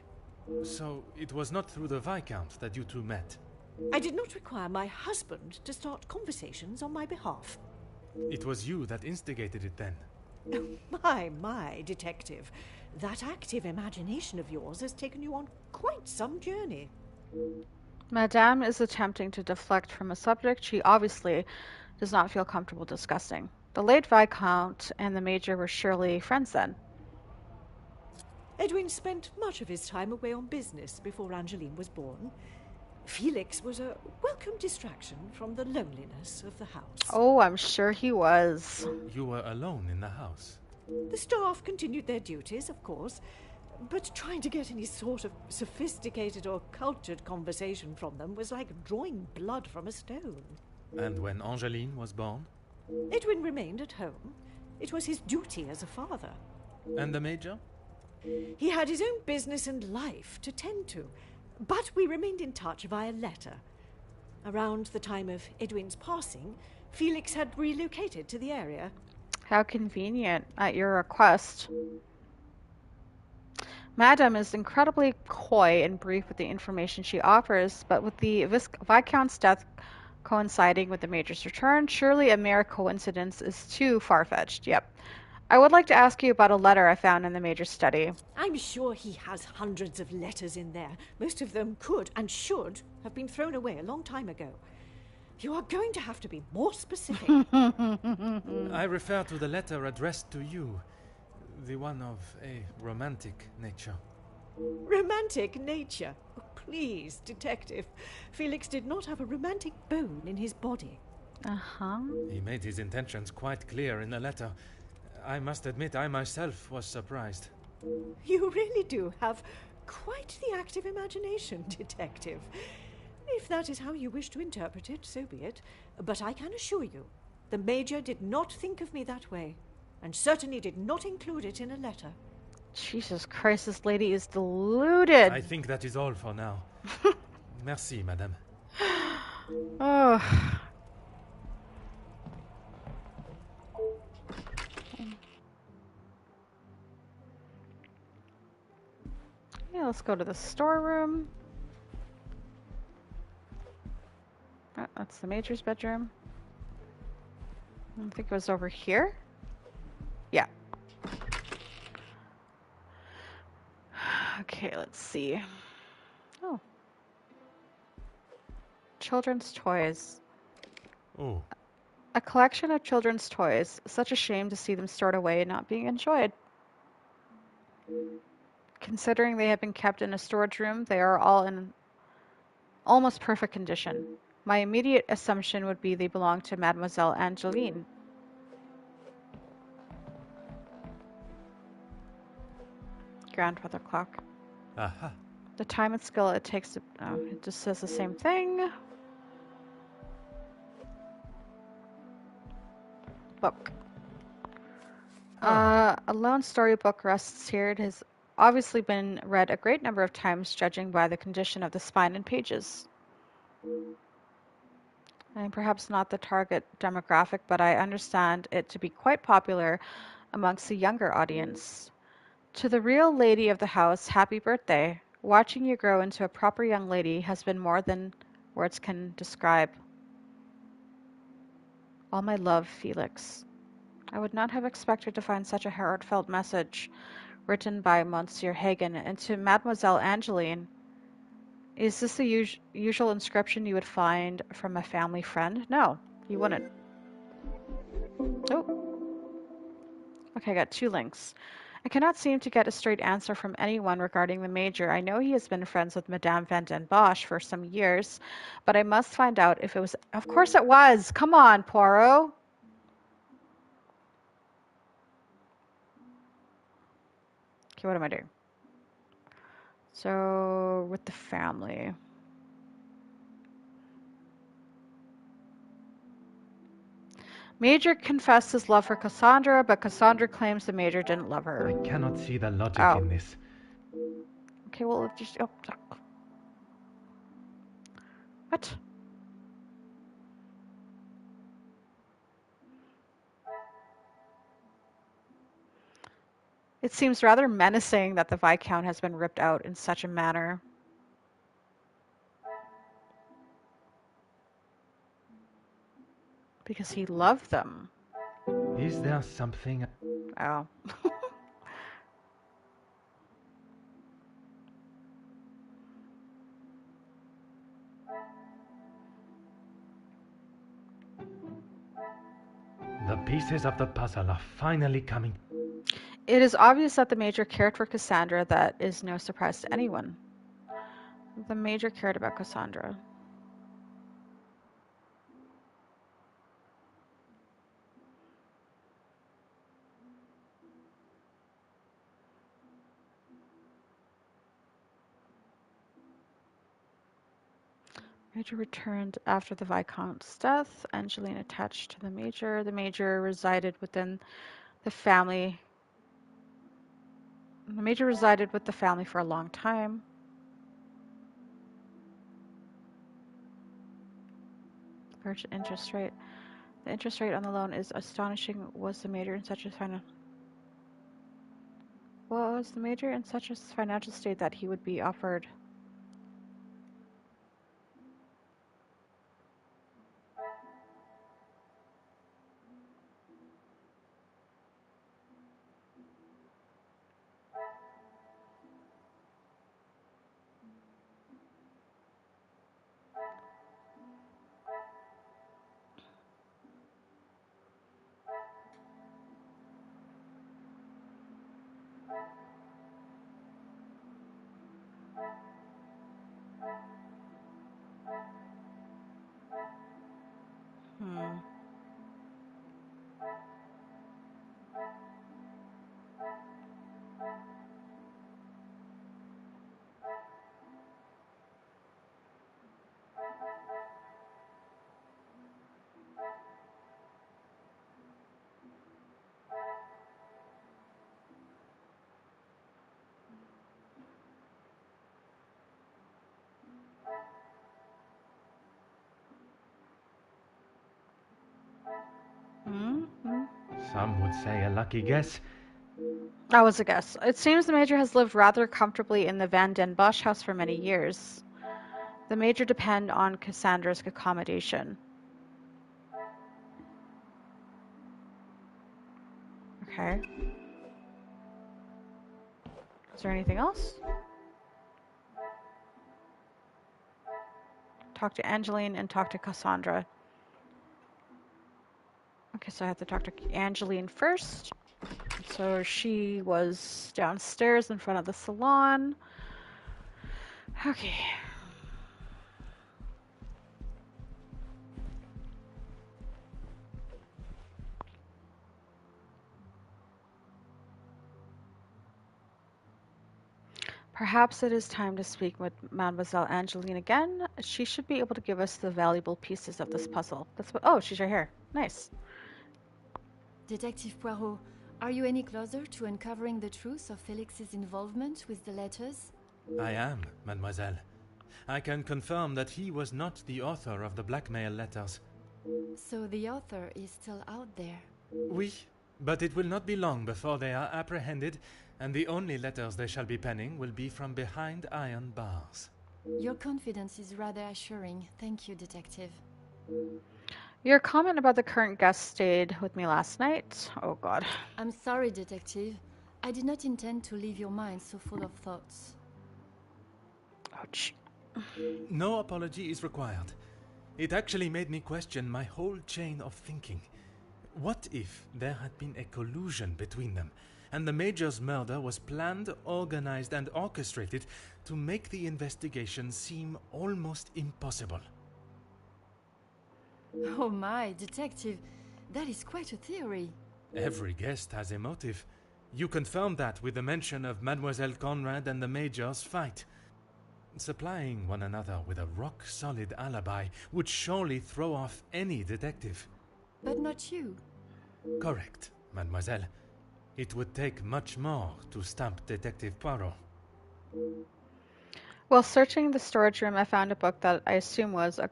So it was not through the Viscount that you two met? I did not require my husband to start conversations on my behalf. It was you that instigated it then? My, detective. That active imagination of yours has taken you on quite some journey. Madame is attempting to deflect from a subject she obviously does not feel comfortable discussing. The late Viscount and the Major were surely friends then. Edwin spent much of his time away on business before Angeline was born. Felix was a welcome distraction from the loneliness of the house. Oh, I'm sure he was. You were alone in the house? The staff continued their duties, of course, but trying to get any sort of sophisticated or cultured conversation from them was like drawing blood from a stone. And when Angeline was born? Edwin remained at home. It was his duty as a father. And the Major? He had his own business and life to tend to, but we remained in touch via letter. Around the time of Edwin's passing, Felix had relocated to the area. How convenient, at your request. Madame is incredibly coy and brief with the information she offers, but with the Viscount's death coinciding with the Major's return, surely a mere coincidence is too far-fetched. Yep. I would like to ask you about a letter I found in the Major's study. I'm sure he has hundreds of letters in there. Most of them could and should have been thrown away a long time ago. You are going to have to be more specific. I refer to the letter addressed to you, the one of a romantic nature. Romantic nature? Oh, please, detective. Felix did not have a romantic bone in his body. Uh-huh. He made his intentions quite clear in the letter. I must admit I myself was surprised. You really do have quite the active imagination, detective. If that is how you wish to interpret it, so be it. But I can assure you, the Major did not think of me that way, and certainly did not include it in a letter. Jesus Christ, this lady is deluded. I think that is all for now. Merci, madame. Oh. Yeah, let's go to the storeroom. Oh, that's the Major's bedroom. I think it was over here. Yeah. Okay, let's see. Oh. Children's toys. Oh. A collection of children's toys. Such a shame to see them stored away and not being enjoyed. Considering they have been kept in a storage room, they are all in almost perfect condition. My immediate assumption would be they belong to Mademoiselle Angeline. Grandfather clock. Aha. The time and skill it takes to... Oh, it just says the same thing. Book. A lone storybook rests here. It has obviously been read a great number of times, judging by the condition of the spine and pages. I'm perhaps not the target demographic, but I understand it to be quite popular amongst the younger audience. To the real lady of the house, happy birthday. Watching you grow into a proper young lady has been more than words can describe. All my love, Felix. I would not have expected to find such a heartfelt message written by Monsieur Hagen and to Mademoiselle Angeline. Is this the usual inscription you would find from a family friend? No, you wouldn't. Oh. Okay, I got 2 links. I cannot seem to get a straight answer from anyone regarding the Major. I know he has been friends with Madame Van den Bosch for some years, but I must find out if it was... Of course it was! Come on, Poirot! Okay, what am I doing? So, with the family. Major confessed his love for Cassandra, but Cassandra claims the Major didn't love her. I cannot see the logic in this. Okay, well, just... Oh. What? It seems rather menacing that the Viscount has been ripped out in such a manner. Because he loved them. Is there something... Oh. The pieces of the puzzle are finally coming. It is obvious that the Major cared for Cassandra. That is no surprise to anyone. The Major cared about Cassandra. Major returned after the Viscount's death. Angeline attached to the Major. The Major resided within the family. The Major resided with the family for a long time. Large interest rate. The interest rate on the loan is astonishing. Was the Major in such a financial state that he would be offered? Some would say a lucky guess. That was a guess. It seems the Major has lived rather comfortably in the Van den Bosch house for many years. The Major depend on Cassandra's accommodation. Okay. Is there anything else? Talk to Angeline and talk to Cassandra. Okay, so I have to talk to Angeline first. So she was downstairs in front of the salon. Okay. Perhaps it is time to speak with Mademoiselle Angeline again. She should be able to give us the valuable pieces of this puzzle. That's what. Oh, she's right here. Nice. Detective Poirot, are you any closer to uncovering the truth of Felix's involvement with the letters? I am, mademoiselle. I can confirm that he was not the author of the blackmail letters. So the author is still out there. Oui, but it will not be long before they are apprehended, and the only letters they shall be penning will be from behind iron bars. Your confidence is rather assuring. Thank you, Detective. Your comment about the current guest stayed with me last night. Oh, God. I'm sorry, Detective. I did not intend to leave your mind so full of thoughts. Ouch. No apology is required. It actually made me question my whole chain of thinking. What if there had been a collusion between them, and the Major's murder was planned, organized, and orchestrated to make the investigation seem almost impossible? Oh my, Detective, that is quite a theory. Every guest has a motive. You confirmed that with the mention of Mademoiselle Conrad and the Major's fight. Supplying one another with a rock-solid alibi would surely throw off any detective. But not you. Correct, mademoiselle. It would take much more to stump Detective Poirot. While searching the storage room, I found a book that I assume was a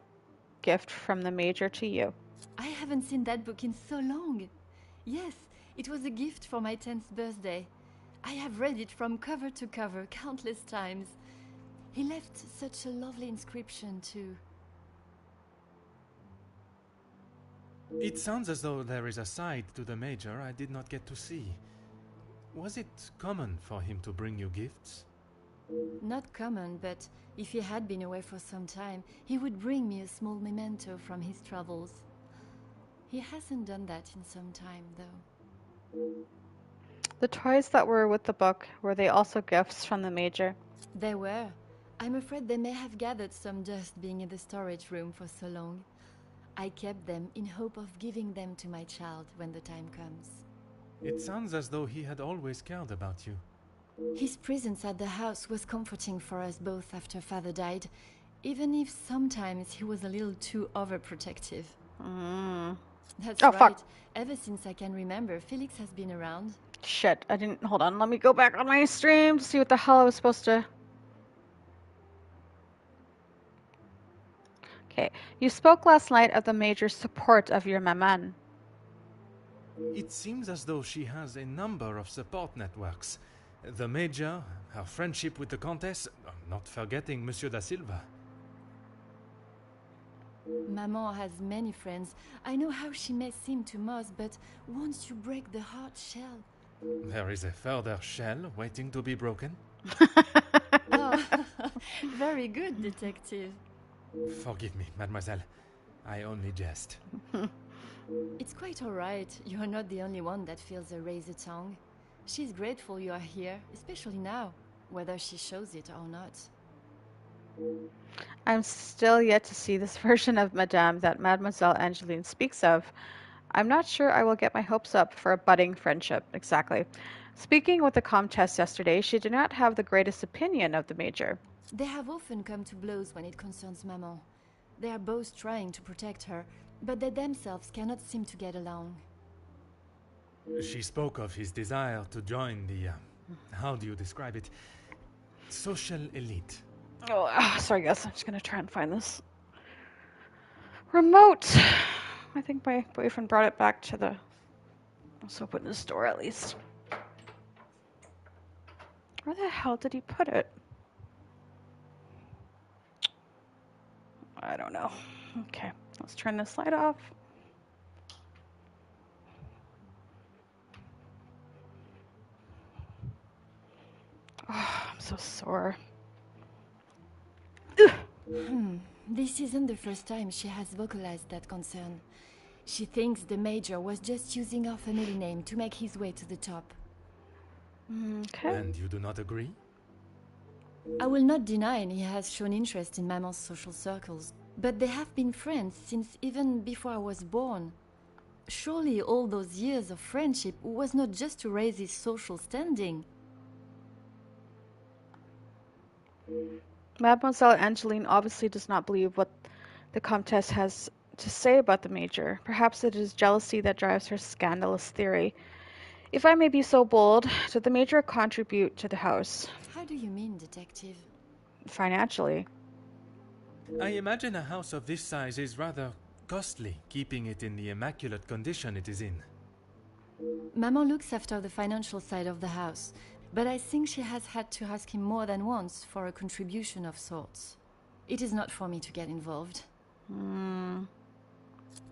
gift from the Major to you. I haven't seen that book in so long. Yes, it was a gift for my 10th birthday. I have read it from cover to cover countless times. He left such a lovely inscription too. It sounds as though there is a side to the Major I did not get to see. Was it common for him to bring you gifts? Not common, but if he had been away for some time, he would bring me a small memento from his travels. He hasn't done that in some time, though. The toys that were with the book, were they also gifts from the Major? They were. I'm afraid they may have gathered some dust being in the storage room for so long. I kept them in hope of giving them to my child when the time comes. It sounds as though he had always cared about you. His presence at the house was comforting for us both after Father died, even if sometimes he was a little too overprotective. That's Oh, right. fuck. Ever since I can remember, Felix has been around. Shit, I didn't. Hold on, let me go back on my stream to see what the hell I was supposed to. Okay, you spoke last night of the Major's support of your maman. It seems as though she has a number of support networks. The Major, her friendship with the Countess, not forgetting Monsieur da Silva. Maman has many friends. I know how she may seem to most, but once you break the hard shell... There is a further shell waiting to be broken. Oh, very good, Detective. Forgive me, mademoiselle. I only jest. It's quite all right. You are not the only one that feels a razor tongue. She's grateful you are here, especially now, whether she shows it or not. I'm still yet to see this version of Madame that Mademoiselle Angeline speaks of. I'm not sure I will get my hopes up for a budding friendship, exactly. Speaking with the Comtesse yesterday, she did not have the greatest opinion of the Major. They have often come to blows when it concerns Maman. They are both trying to protect her, but they themselves cannot seem to get along. She spoke of his desire to join the, how do you describe it? Social elite. Oh, sorry guys, I'm just gonna try and find this remote. I think my boyfriend brought it back to the... Let's open this door at least. Where the hell did he put it? I don't know. Okay, let's turn this light off. Oh, I'm so sore. This isn't the first time she has vocalized that concern. She thinks the Major was just using our family name to make his way to the top. Okay. And you do not agree? I will not deny he has shown interest in Maman's social circles, but they have been friends since even before I was born. Surely all those years of friendship was not just to raise his social standing. Mademoiselle Angeline obviously does not believe what the Comtesse has to say about the Major. Perhaps it is jealousy that drives her scandalous theory. If I may be so bold, did the Major contribute to the house? How do you mean, Detective? Financially. I imagine a house of this size is rather costly, keeping it in the immaculate condition it is in. Maman looks after the financial side of the house, but I think she has had to ask him more than once for a contribution of sorts. It is not for me to get involved.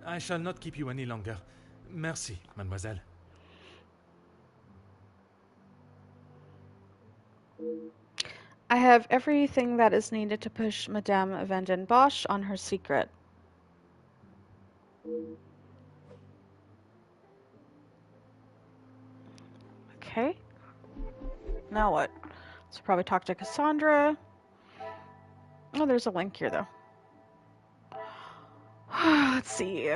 I shall not keep you any longer. Merci, mademoiselle. I have everything that is needed to push Madame Vanden Bosch on her secret. Okay. Now what? So probably talk to Cassandra. Oh, there's a link here, though. Let's see.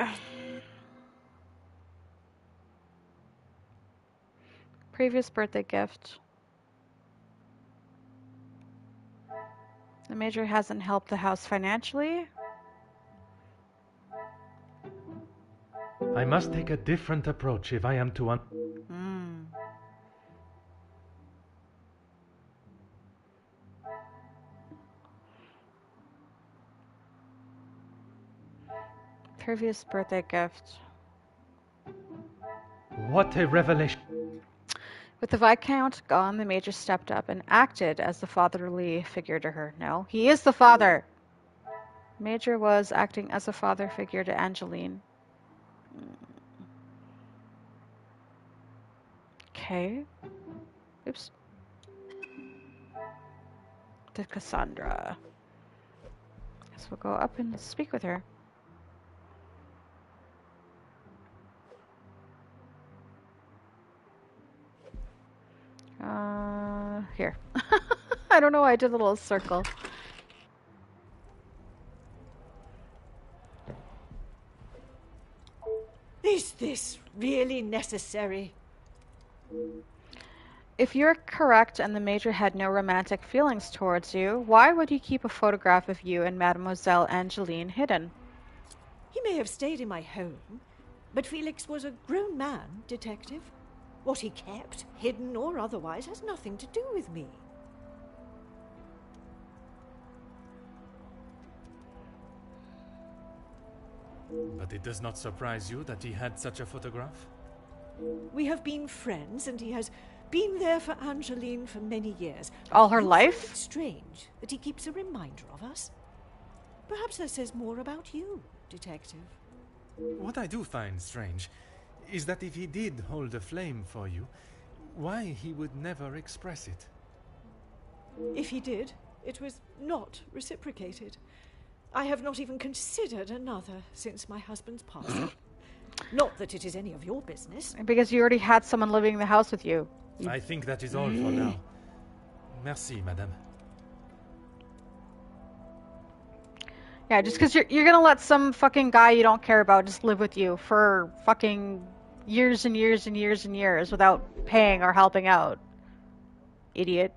Previous birthday gift. The Major hasn't helped the house financially. I must take a different approach if I am to Previous birthday gift. What a revelation! With the Viscount gone, the Major stepped up and acted as the fatherly figure to her. No, he is the father! Major was acting as a father figure to Angeline. Okay. Oops. To Cassandra. Guess we'll go up and speak with her. Here. I don't know why I did a little circle. Is this really necessary? If you're correct and the Major had no romantic feelings towards you, why would he keep a photograph of you and Mademoiselle Angeline hidden? He may have stayed in my home, but Felix was a grown man, Detective. What he kept, hidden or otherwise, has nothing to do with me. But it does not surprise you that he had such a photograph? We have been friends, and he has been there for Angeline for many years. All her You life? find it strange that he keeps a reminder of us. Perhaps that says more about you, Detective. What I do find strange is that if he did hold a flame for you, why he would never express it. If he did, it was not reciprocated. I have not even considered another since my husband's passing. Not that it is any of your business. Because you already had someone living in the house with you. I think that is all for now. Merci, madame. Yeah, just because you're gonna let some fucking guy you don't care about just live with you for fucking years and years and years and years without paying or helping out. Idiot.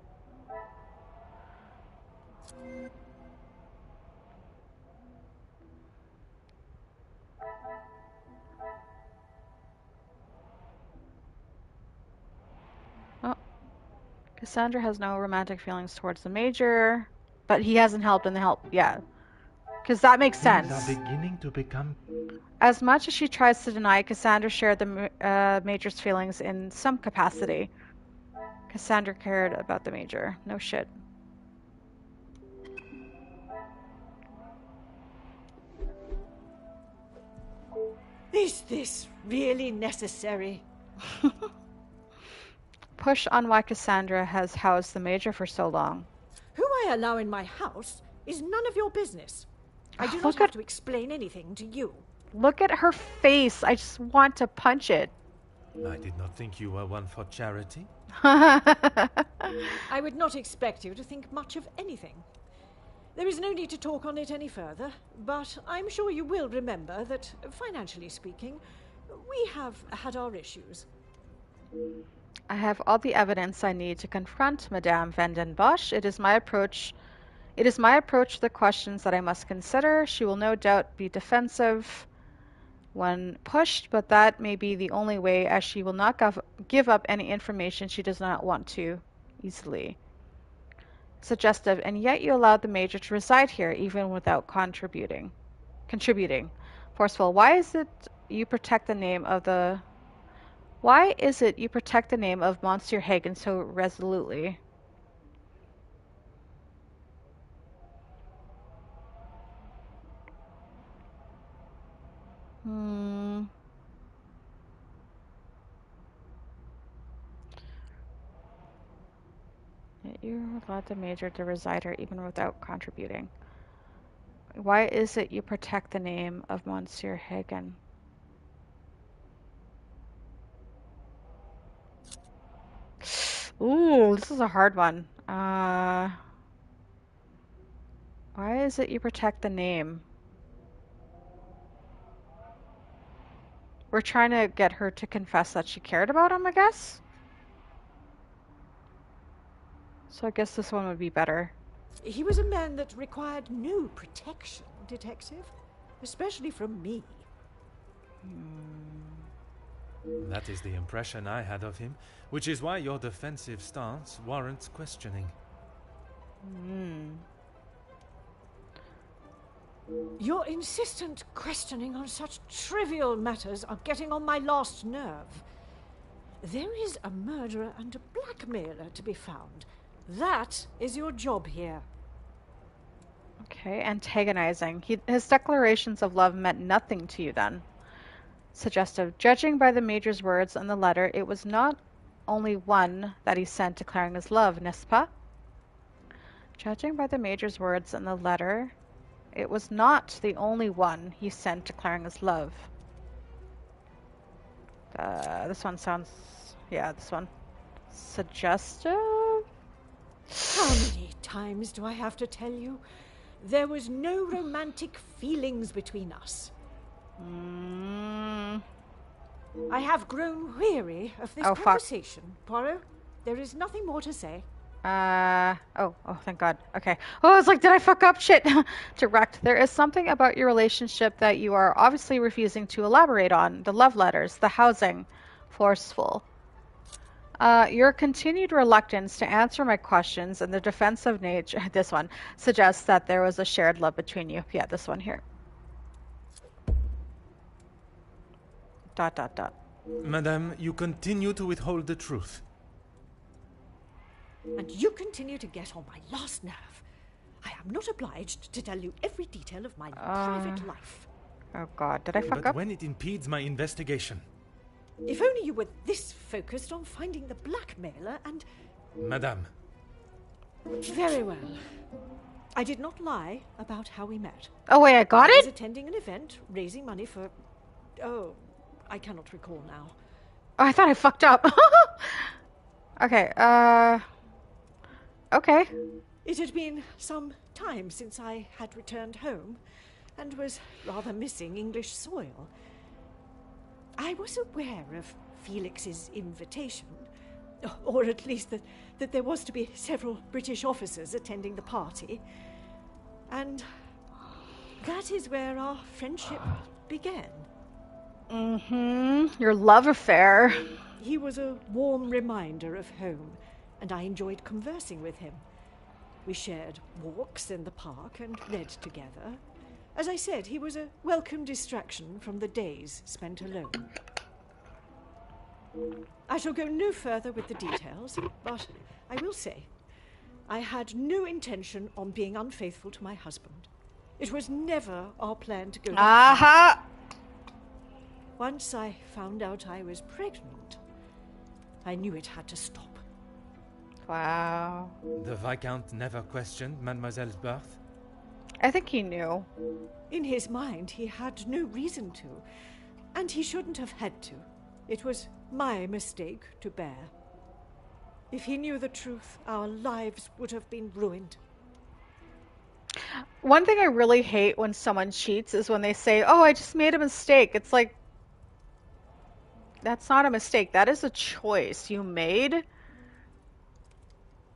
Oh. Cassandra has no romantic feelings towards the Major, but he hasn't helped in the help. Yeah. Because that makes sense. Things are beginning to become... As much as she tries to deny, Cassandra shared the Major's feelings in some capacity. Cassandra cared about the Major. No shit. Is this really necessary? Push on why Cassandra has housed the Major for so long. Who I allow in my house is none of your business. I do not Look have at- to explain anything to you. Look at her face. I just want to punch it. I did not think you were one for charity. I would not expect you to think much of anything. There is no need to talk on it any further, but I'm sure you will remember that, financially speaking, we have had our issues. I have all the evidence I need to confront Madame Vanden Bosch. It is my approach It is my approach to the questions that I must consider. She will no doubt be defensive when pushed, but that may be the only way, as she will not give up any information she does not want to easily. Suggestive, and yet you allowed the Major to reside here, even without contributing. Forceful, why is it you protect the name of Monsieur Hagen so resolutely? You allowed the Major to reside here even without contributing. Why is it you protect the name of Monsieur Hagen? Ooh, this is a hard one. Why is it you protect the name? We're trying to get her to confess that she cared about him, I guess? So I guess this one would be better. He was a man that required no protection, Detective. Especially from me. That is the impression I had of him, which is why your defensive stance warrants questioning. Your insistent questioning on such trivial matters are getting on my last nerve. There is a murderer and a blackmailer to be found. That is your job here. Okay, antagonizing. His declarations of love meant nothing to you then. Suggestive. Judging by the Major's words in the letter, it was not only one that he sent declaring his love, n'est-ce pas? Judging by the Major's words in the letter, it was not the only one he sent declaring his love. This one sounds... yeah, this one. Suggestive? How many times do I have to tell you? There was no romantic feelings between us. I have grown weary of this conversation, Poirot. There is nothing more to say. Oh, thank God. Okay. Oh, I was like, did I fuck up? Shit. Direct. There is something about your relationship that you are obviously refusing to elaborate on. The love letters, the housing. Forceful. Your continued reluctance to answer my questions and the defensive nature, this one, suggests that there was a shared love between you. Yeah, this one here. ... Madame, you continue to withhold the truth. And you continue to get on my last nerve. I am not obliged to tell you every detail of my private life. Oh God, did I fuck up? But when it impedes my investigation... If only you were this focused on finding the blackmailer and... Madame. Very well. I did not lie about how we met. Oh wait, I got it? I was attending an event, raising money for... oh, I cannot recall now. Oh, I thought I fucked up. Okay, okay. It had been some time since I had returned home and was rather missing English soil. I was aware of Felix's invitation, or at least that there was to be several British officers attending the party, and that is where our friendship began. Your love affair. He was a warm reminder of home, and I enjoyed conversing with him. We shared walks in the park and read together. As I said, he was a welcome distraction from the days spent alone. I shall go no further with the details, but I will say, I had no intention on being unfaithful to my husband. It was never our plan to go back. Aha! Once I found out I was pregnant, I knew it had to stop. Wow. The Viscount never questioned Mademoiselle's birth? I think he knew. In his mind, he had no reason to, and he shouldn't have had to. It was my mistake to bear. If he knew the truth, our lives would have been ruined. One thing I really hate when someone cheats is when they say, oh, I just made a mistake. It's like, that's not a mistake. That is a choice you made.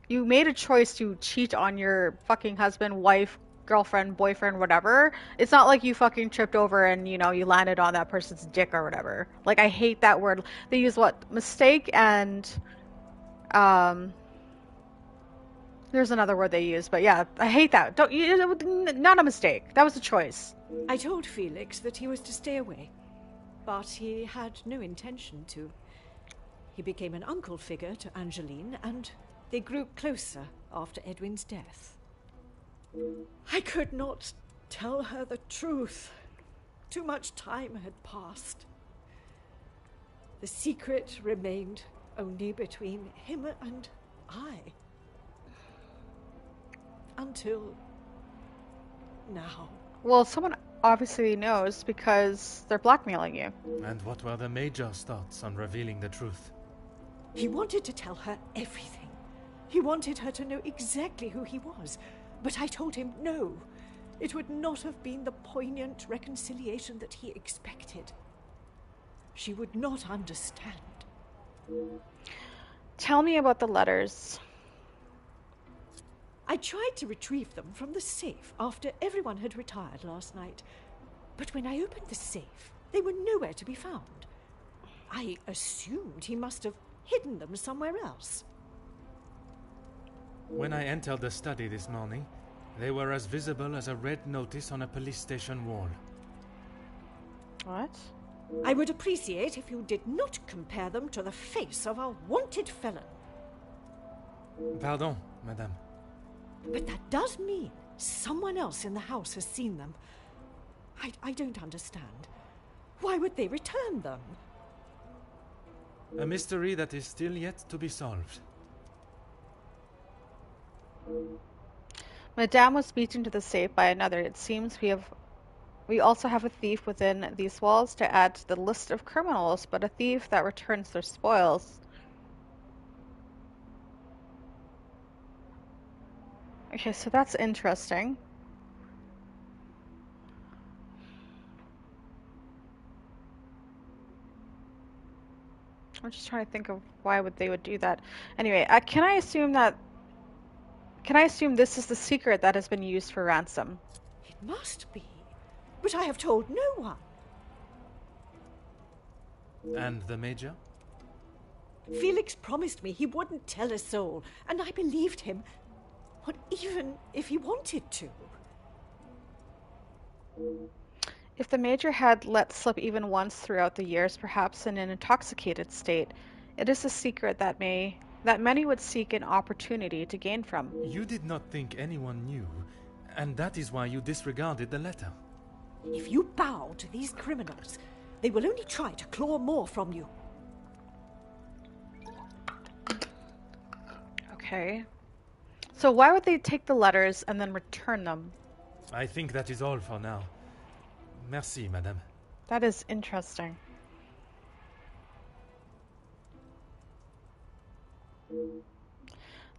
you made a choice to cheat on your fucking husband, wife, girlfriend, boyfriend, whatever. It's not like you fucking tripped over and, you know, you landed on that person's dick or whatever. Like, I hate that word. They use what? Mistake and, there's another word they use, but yeah, I hate that. Not a mistake. That was a choice. I told Felix that he was to stay away, but he had no intention to. He became an uncle figure to Angeline, and they grew closer after Edwin's death. I could not tell her the truth. Too much time had passed. The secret remained only between him and I. Until now. Well, someone obviously knows because they're blackmailing you. And what were the Major's thoughts on revealing the truth? He wanted to tell her everything. He wanted her to know exactly who he was. But I told him no. It would not have been the poignant reconciliation that he expected. She would not understand. Tell me about the letters. I tried to retrieve them from the safe after everyone had retired last night. But when I opened the safe, they were nowhere to be found. I assumed he must have hidden them somewhere else. When I entered the study this morning, they were as visible as a red notice on a police station wall. What? I would appreciate if you did not compare them to the face of a wanted felon. Pardon, madame. But that does mean someone else in the house has seen them. I don't understand. Why would they return them? A mystery that is still yet to be solved. Madame was beaten to the safe by another. It seems we also have a thief within these walls to add to the list of criminals, but a thief that returns their spoils. Okay, so that's interesting. I'm just trying to think of why they would do that. Anyway, can I assume this is the secret that has been used for ransom? It must be. But I have told no one. And the Major? Felix promised me he wouldn't tell a soul, and I believed him. Not even if he wanted to. If the Major had let slip even once throughout the years, perhaps in an intoxicated state, it is a secret that many would seek an opportunity to gain from. You did not think anyone knew, and that is why you disregarded the letter. If you bow to these criminals, they will only try to claw more from you. Okay. So why would they take the letters and then return them? I think that is all for now. Merci, madame. That is interesting.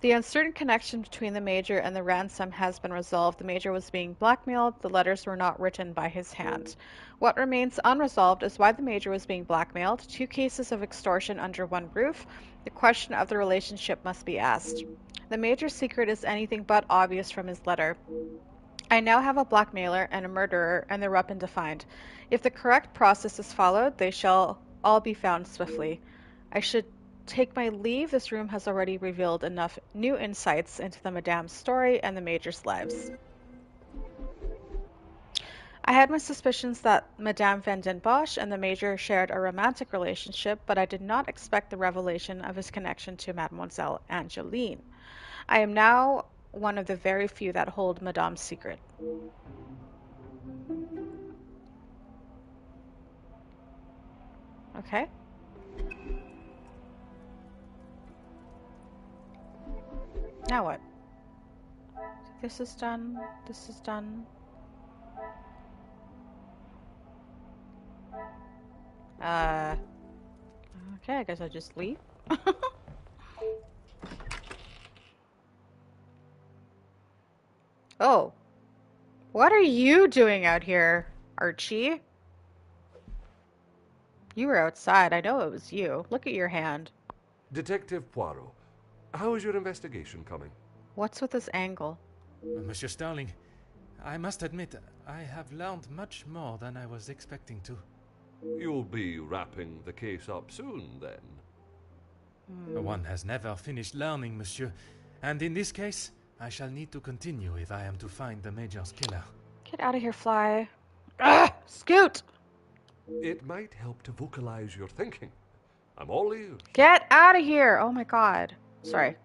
The uncertain connection between the Major and the ransom has been resolved. The Major was being blackmailed. The letters were not written by his hand. What remains unresolved is why the Major was being blackmailed. 2 cases of extortion under one roof. The question of the relationship must be asked. The Major's secret is anything but obvious from his letter. I now have a blackmailer and a murderer, and their weapon defined. If the correct process is followed, they shall all be found swiftly. I should take my leave. This room has already revealed enough new insights into the Madame's story and the Major's lives. I had my suspicions that Madame Van den Bosch and the Major shared a romantic relationship, but I did not expect the revelation of his connection to Mademoiselle Angeline. I am now one of the very few that hold Madame's secret. Okay. Now what? This is done. This is done. Okay, I guess I just leave. Oh. What are you doing out here, Archie? You were outside. I know it was you. Look at your hand. Detective Poirot, How is your investigation coming? What's with this angle? Monsieur Sterling, I must admit, I have learned much more than I was expecting to. You'll be wrapping the case up soon, then. One has never finished learning, monsieur, and in this case, I shall need to continue if I am to find the Major's killer. Get out of here, Fly. Ugh! Scoot! It might help to vocalize your thinking. I'm all ears. Get out of here! Oh my god. Sorry.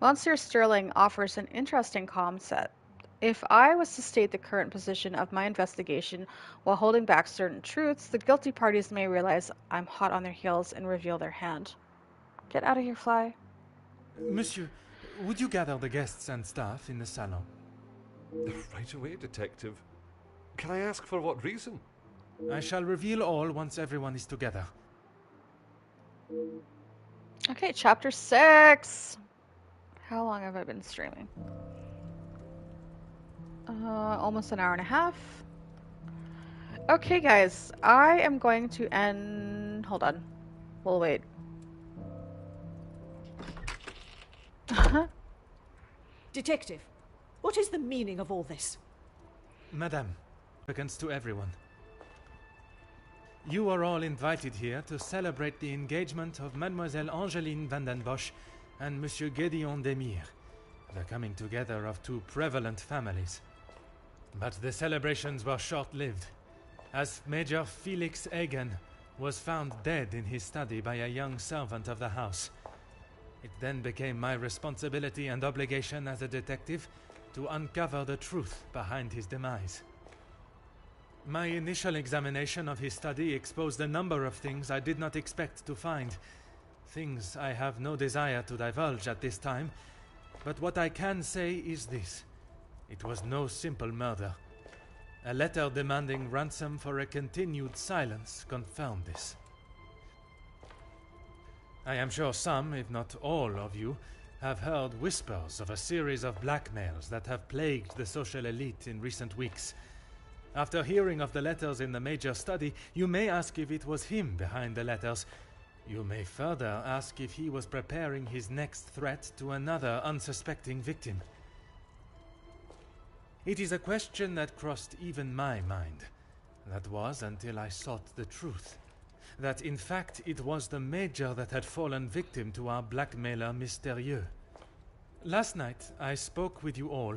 Monsieur Sterling offers an interesting concept. If I was to state the current position of my investigation while holding back certain truths, the guilty parties may realize I'm hot on their heels and reveal their hand. Get out of here, Fly. Monsieur, would you gather the guests and staff in the salon? Right away, Detective. Can I ask for what reason? I shall reveal all once everyone is together. Okay, chapter 6. How long have I been streaming? Almost an hour and a half. Okay, guys, I am going to end... Hold on. We'll wait. Detective, what is the meaning of all this? Madame, against to everyone. You are all invited here to celebrate the engagement of Mademoiselle Angeline van den Bosch and Monsieur Gédéon Demire, the coming together of two prevalent families. But the celebrations were short-lived, as Major Felix Hagen was found dead in his study by a young servant of the house. It then became my responsibility and obligation as a detective to uncover the truth behind his demise. My initial examination of his study exposed a number of things I did not expect to find. Things I have no desire to divulge at this time, but what I can say is this. It was no simple murder. A letter demanding ransom for a continued silence confirmed this. I am sure some, if not all of you, have heard whispers of a series of blackmails that have plagued the social elite in recent weeks. After hearing of the letters in the Major's study, you may ask if it was him behind the letters. You may further ask if he was preparing his next threat to another unsuspecting victim. It is a question that crossed even my mind. That was until I sought the truth. That in fact it was the Major that had fallen victim to our blackmailer Mystérieux. Last night I spoke with you all,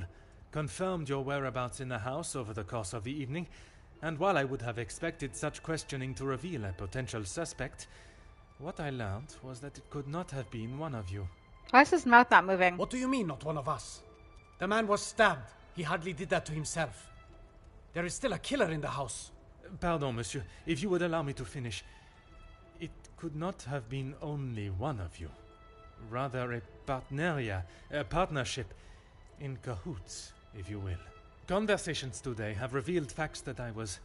confirmed your whereabouts in the house over the course of the evening, and while I would have expected such questioning to reveal a potential suspect, what I learned was that it could not have been one of you. Why is his mouth not moving? What do you mean, not one of us? The man was stabbed. He hardly did that to himself. There is still a killer in the house. Pardon, monsieur, if you would allow me to finish. It could not have been only one of you. Rather a partnership, in cahoots, if you will. Conversations today have revealed facts that I was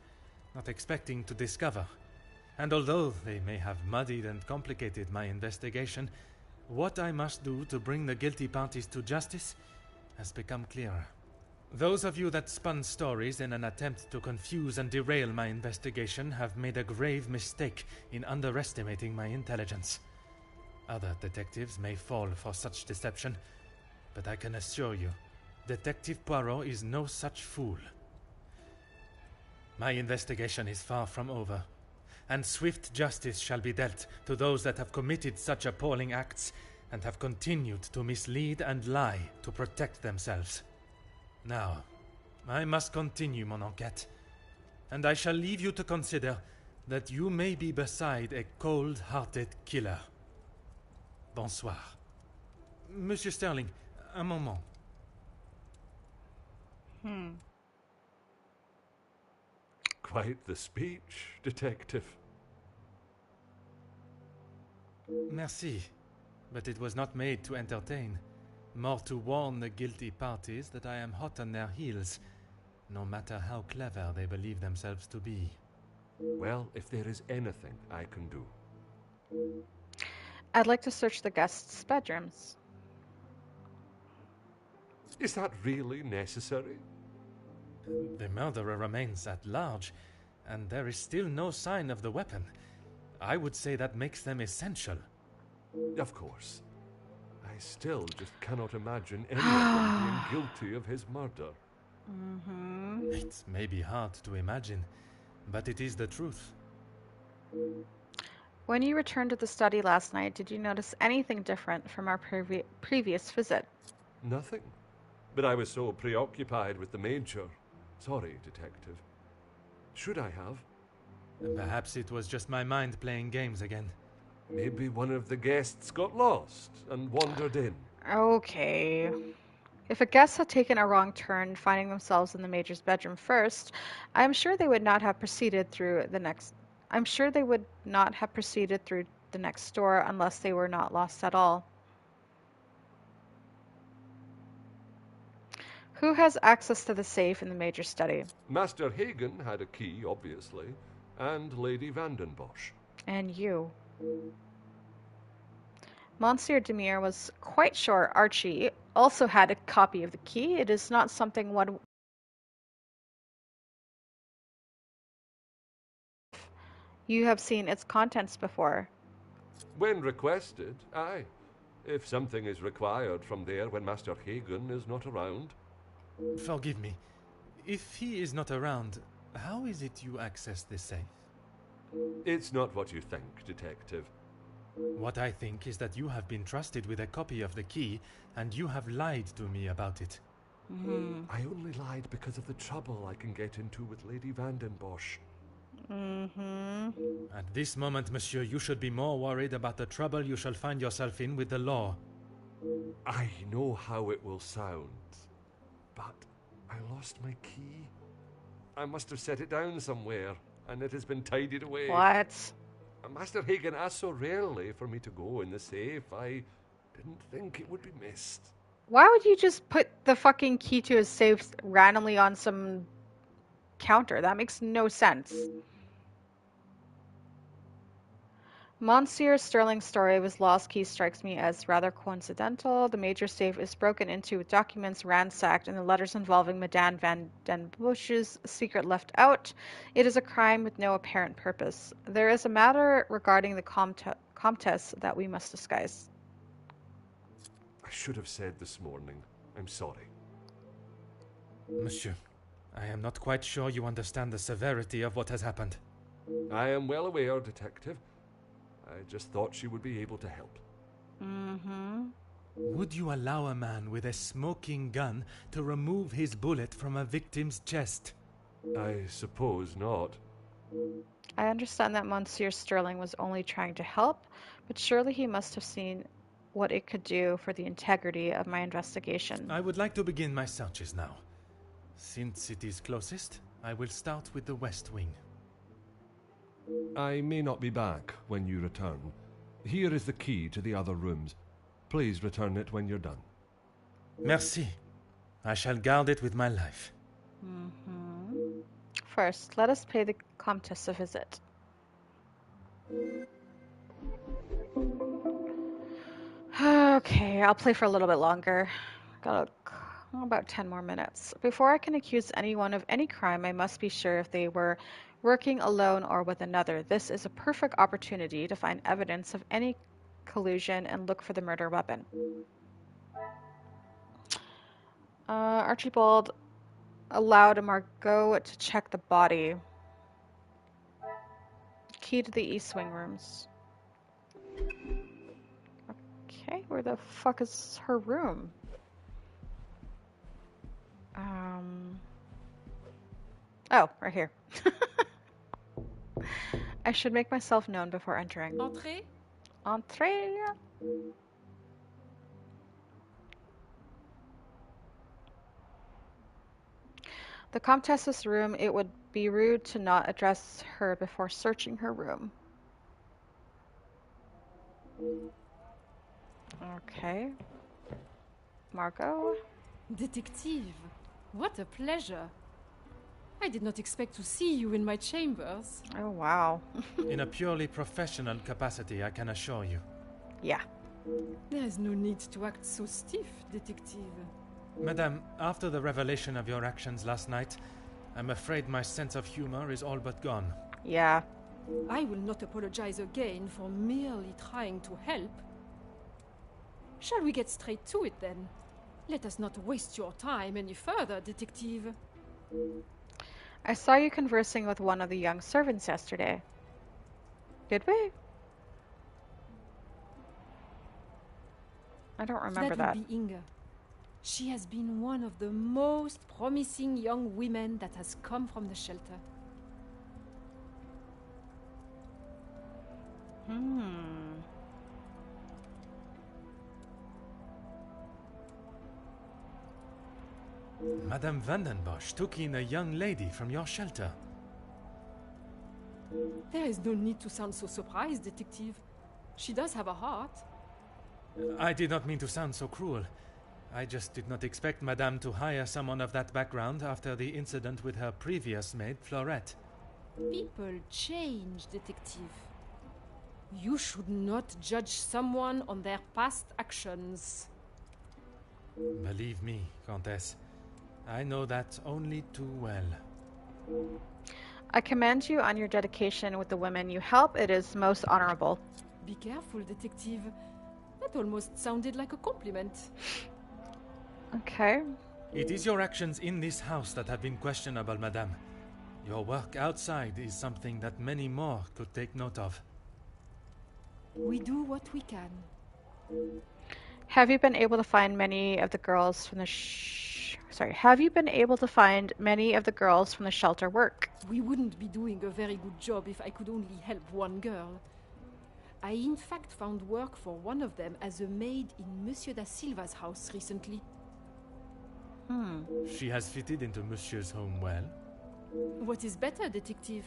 not expecting to discover. And although they may have muddied and complicated my investigation, what I must do to bring the guilty parties to justice has become clearer. Those of you that spun stories in an attempt to confuse and derail my investigation have made a grave mistake in underestimating my intelligence. Other detectives may fall for such deception, but I can assure you, Detective Poirot is no such fool. My investigation is far from over, and swift justice shall be dealt to those that have committed such appalling acts and have continued to mislead and lie to protect themselves. Now, I must continue mon enquête, and I shall leave you to consider that you may be beside a cold-hearted killer. Bonsoir. Monsieur Sterling, un moment. Quite the speech, Detective. Merci, but it was not made to entertain. More to warn the guilty parties that I am hot on their heels, no matter how clever they believe themselves to be. Well, if there is anything I can do. I'd like to search the guests' bedrooms. Is that really necessary? The murderer remains at large, and there is still no sign of the weapon. I would say that makes them essential. Of course. I I still just cannot imagine any of them being guilty of his murder. It may be hard to imagine, but it is the truth. When you returned to the study last night, did you notice anything different from our previous visit? Nothing. But I was so preoccupied with the Major. Sorry, Detective. Should I have? Perhaps it was just my mind playing games again. Maybe one of the guests got lost and wandered in. Okay. If a guest had taken a wrong turn, finding themselves in the Major's bedroom first, I'm sure they would not have proceeded through the next door unless they were not lost at all. Who has access to the safe in the Major's study? Master Hagen had a key, obviously, and Lady Vandenbosch. And you. Monsieur Demire was quite sure Archie also had a copy of the key. It is not something one... You have seen its contents before. When requested, aye. If something is required from there when Master Hagen is not around. Forgive me. If he is not around, how is it you access the safe? It's not what you think, Detective. What I think is that you have been trusted with a copy of the key, and you have lied to me about it. I only lied because of the trouble I can get into with Lady Vandenbosch. At this moment, monsieur, you should be more worried about the trouble you shall find yourself in with the law. I know how it will sound, but I lost my key. I must have set it down somewhere, and it has been tidied away. What? Master Hagen asked so rarely for me to go in the safe, I didn't think it would be missed. Why would you just put the fucking key to his safe randomly on some counter? That makes no sense. Monsieur Sterling's story of his lost key strikes me as rather coincidental. The Major safe is broken into with documents ransacked and the letters involving Madame Van Den Bosch's secret left out. It is a crime with no apparent purpose. There is a matter regarding the Comtesse that we must disguise. I should have said this morning. I'm sorry. Monsieur, I am not quite sure you understand the severity of what has happened. I am well aware, Detective. I just thought she would be able to help. Would you allow a man with a smoking gun to remove his bullet from a victim's chest? I suppose not. I understand that Monsieur Sterling was only trying to help, but surely he must have seen what it could do for the integrity of my investigation. I would like to begin my searches now. Since it is closest, I will start with the West Wing. I may not be back when you return. Here is the key to the other rooms. Please return it when you're done. Merci. I shall guard it with my life. First, let us pay the Comtesse a visit. Okay, I'll play for a little bit longer. Got about 10 more minutes. Before I can accuse anyone of any crime, I must be sure if they were working alone or with another. This is a perfect opportunity to find evidence of any collusion and look for the murder weapon. Archibald allowed Margot to check the body. Key to the East Wing rooms. Okay, where the fuck is her room? Oh, right here. I should make myself known before entering. Entrez? Entree. The Comtesse's room. It would be rude to not address her before searching her room. Okay. Margot? Detective, what a pleasure. I did not expect to see you in my chambers. Oh, wow. In a purely professional capacity, I can assure you. Yeah. There is no need to act so stiff, Detective. Madame, after the revelation of your actions last night, I'm afraid my sense of humor is all but gone. Yeah. I will not apologize again for merely trying to help. Shall we get straight to it then? Let us not waste your time any further, detective. I saw you conversing with one of the young servants yesterday. Did we? I don't remember that. That would be Inga. She has been one of the most promising young women that has come from the shelter. Madame Vandenbosch took in a young lady from your shelter. There is no need to sound so surprised, detective. She does have a heart. I did not mean to sound so cruel. I just did not expect Madame to hire someone of that background after the incident with her previous maid, Florette. People change, detective. You should not judge someone on their past actions. Believe me, Countess, I know that only too well. I commend you on your dedication with the women you help. It is most honorable. Be careful, detective. That almost sounded like a compliment. Okay. It is your actions in this house that have been questionable, Madame. Your work outside is something that many more could take note of. We do what we can. Have you been able to find many of the girls from the Have you been able to find many of the girls from the shelter work? We wouldn't be doing a very good job if I could only help one girl. I in fact found work for one of them as a maid in Monsieur da Silva's house recently. She has fitted into Monsieur's home well. What is better, detective?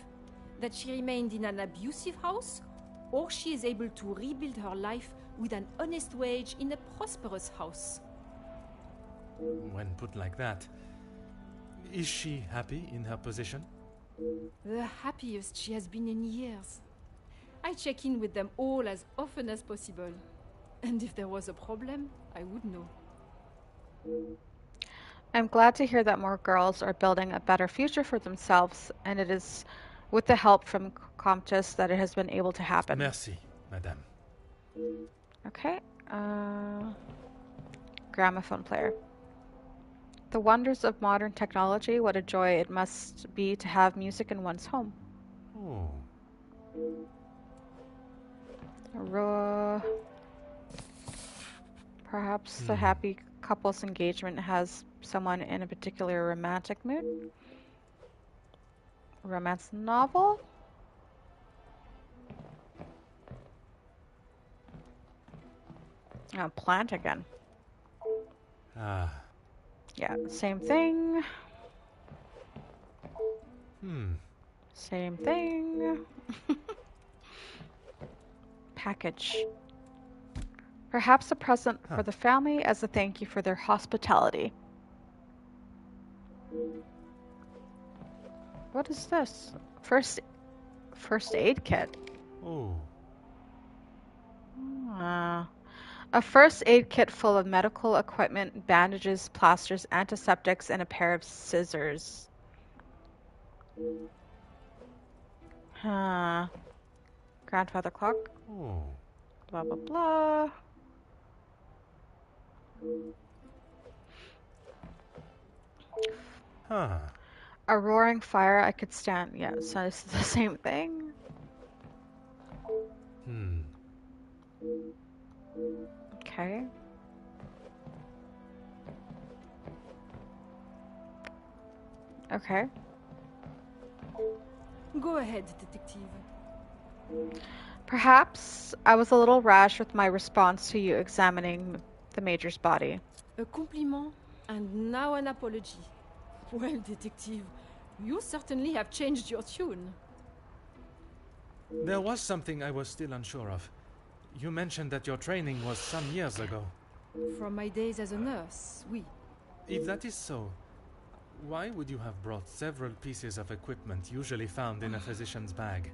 That she remained in an abusive house, or she is able to rebuild her life with an honest wage in a prosperous house? When put like that, is she happy in her position? The happiest she has been in years. I check in with them all as often as possible. And if there was a problem, I would know. I'm glad to hear that more girls are building a better future for themselves, and it is with the help from Comtesse that it has been able to happen. Merci, Madame. Okay. Gramophone player. The wonders of modern technology, what a joy it must be to have music in one's home. Oh. Perhaps the happy couple's engagement has someone in a particular romantic mood. Romance novel? Oh, plant again. Ah. Yeah, same thing. Same thing. Package. Perhaps a present for the family as a thank you for their hospitality. What is this? First aid kit. Oh. A first aid kit full of medical equipment, bandages, plasters, antiseptics, and a pair of scissors. Grandfather clock. Oh. Blah, blah, blah. A roaring fire I could stand. Yeah, so this is the same thing. Okay. Okay. Go ahead, detective. Perhaps I was a little rash with my response to you examining the Major's body. A compliment and now an apology. Well, detective, you certainly have changed your tune. There was something I was still unsure of. You mentioned that your training was some years ago. From my days as a nurse, oui. If that is so, why would you have brought several pieces of equipment usually found in a physician's bag?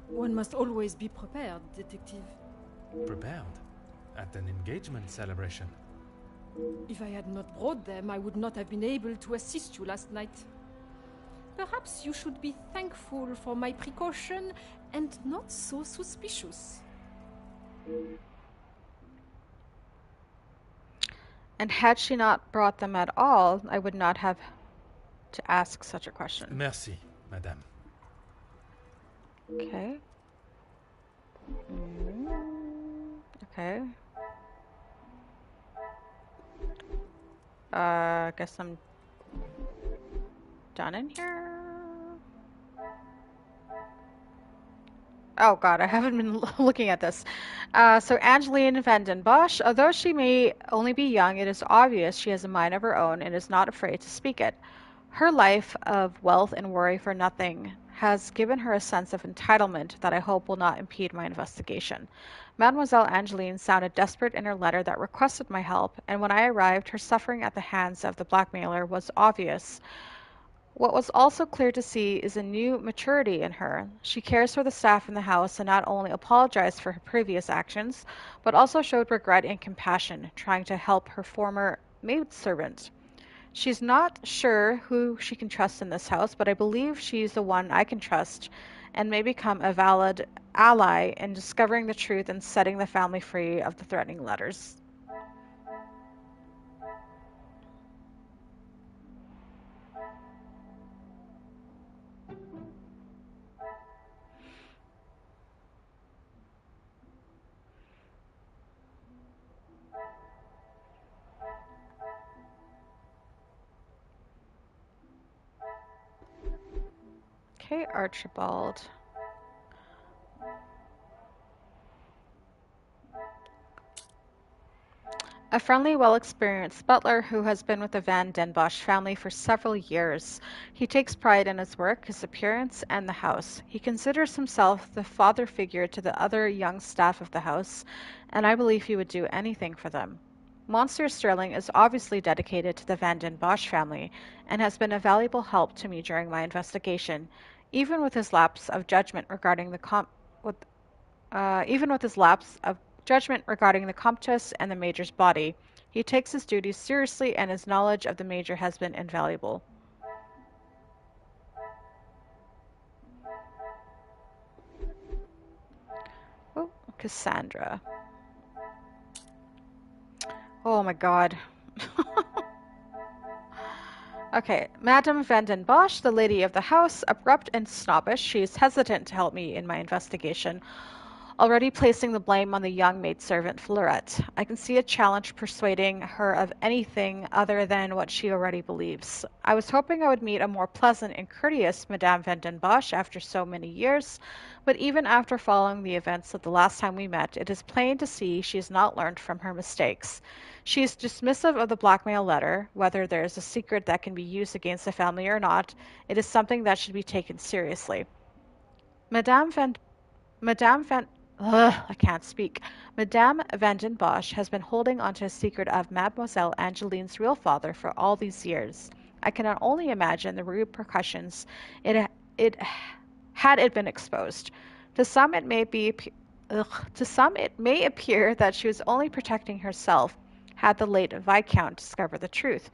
One must always be prepared, detective. Prepared? At an engagement celebration? If I had not brought them, I would not have been able to assist you last night. Perhaps you should be thankful for my precaution and not so suspicious. And had she not brought them at all, I would not have to ask such a question. Merci, madame. Okay. Okay. I guess I'm done in here. Oh god, I haven't been looking at this. So Angeline van den Bosch, although she may only be young, it is obvious she has a mind of her own and is not afraid to speak it. Her life of wealth and worry for nothing has given her a sense of entitlement that I hope will not impede my investigation. Mademoiselle Angeline sounded desperate in her letter that requested my help, and when I arrived, her suffering at the hands of the blackmailer was obvious. What was also clear to see is a new maturity in her. She cares for the staff in the house and not only apologized for her previous actions, but also showed regret and compassion, trying to help her former maidservant. She's not sure who she can trust in this house, but I believe she's the one I can trust and may become a valid ally in discovering the truth and setting the family free of the threatening letters. Okay, Archibald. A friendly, well-experienced butler who has been with the Van den Bosch family for several years. He takes pride in his work, his appearance, and the house. He considers himself the father figure to the other young staff of the house, and I believe he would do anything for them. Monsieur Sterling is obviously dedicated to the Van den Bosch family and has been a valuable help to me during my investigation, even with his lapse of judgment regarding the Comtesse and the Major's body. He takes his duties seriously, and his knowledge of the Major has been invaluable. Oh, Cassandra. Oh my god. Okay, Madame van den Bosch, the lady of the house, abrupt and snobbish, she is hesitant to help me in my investigation, already placing the blame on the young maidservant Fleurette. I can see a challenge persuading her of anything other than what she already believes. I was hoping I would meet a more pleasant and courteous Madame van den Bosch after so many years, but even after following the events of the last time we met, it is plain to see she has not learned from her mistakes. She is dismissive of the blackmail letter. Whether there is a secret that can be used against the family or not, it is something that should be taken seriously. Madame van I can't speak. Madame van den Bosch has been holding onto a secret of Mademoiselle Angeline's real father for all these years. I cannot only imagine the repercussions had it been exposed. To some it may appear that she was only protecting herself had the late Viscount discovered the truth.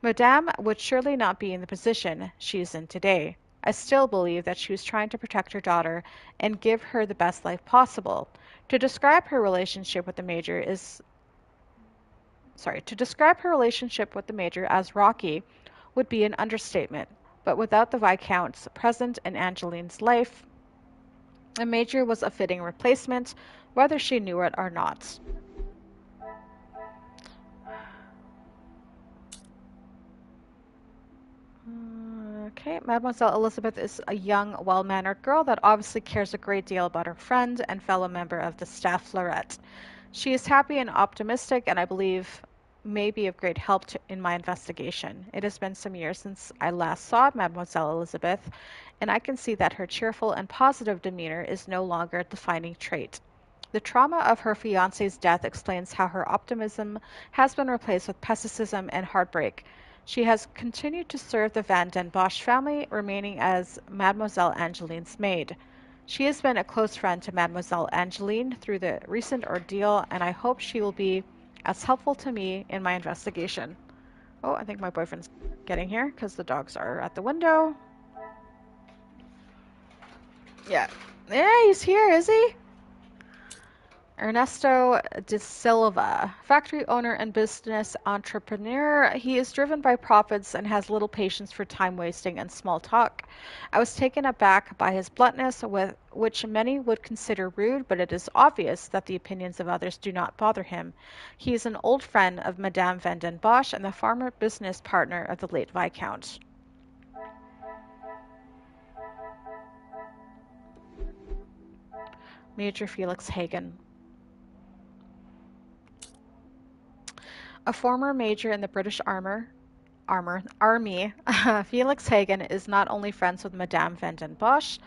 Madame would surely not be in the position she is in today. I still believe that she was trying to protect her daughter and give her the best life possible. To describe her relationship with the Major as rocky would be an understatement, but without the Viscount's presence in Angeline's life, the Major was a fitting replacement, whether she knew it or not. Okay, Mademoiselle Elizabeth is a young, well-mannered girl that obviously cares a great deal about her friend and fellow member of the staff, Fleurette. She is happy and optimistic, and I believe may be of great help in my investigation. It has been some years since I last saw Mademoiselle Elizabeth, and I can see that her cheerful and positive demeanor is no longer a defining trait. The trauma of her fiancé's death explains how her optimism has been replaced with pessimism and heartbreak. She has continued to serve the Van den Bosch family, remaining as Mademoiselle Angeline's maid. She has been a close friend to Mademoiselle Angeline through the recent ordeal, and I hope she will be as helpful to me in my investigation. Oh, I think my boyfriend's getting here because the dogs are at the window. Yeah, he's here, is he? Ernesto de Silva, factory owner and business entrepreneur. He is driven by profits and has little patience for time wasting and small talk. I was taken aback by his bluntness, which many would consider rude, but it is obvious that the opinions of others do not bother him. He is an old friend of Madame Vanden Bosch and the former business partner of the late Viscount. Major Felix Hagen. A former major in the British Army, Felix Hagen is not only friends with Madame Vanden Bosch,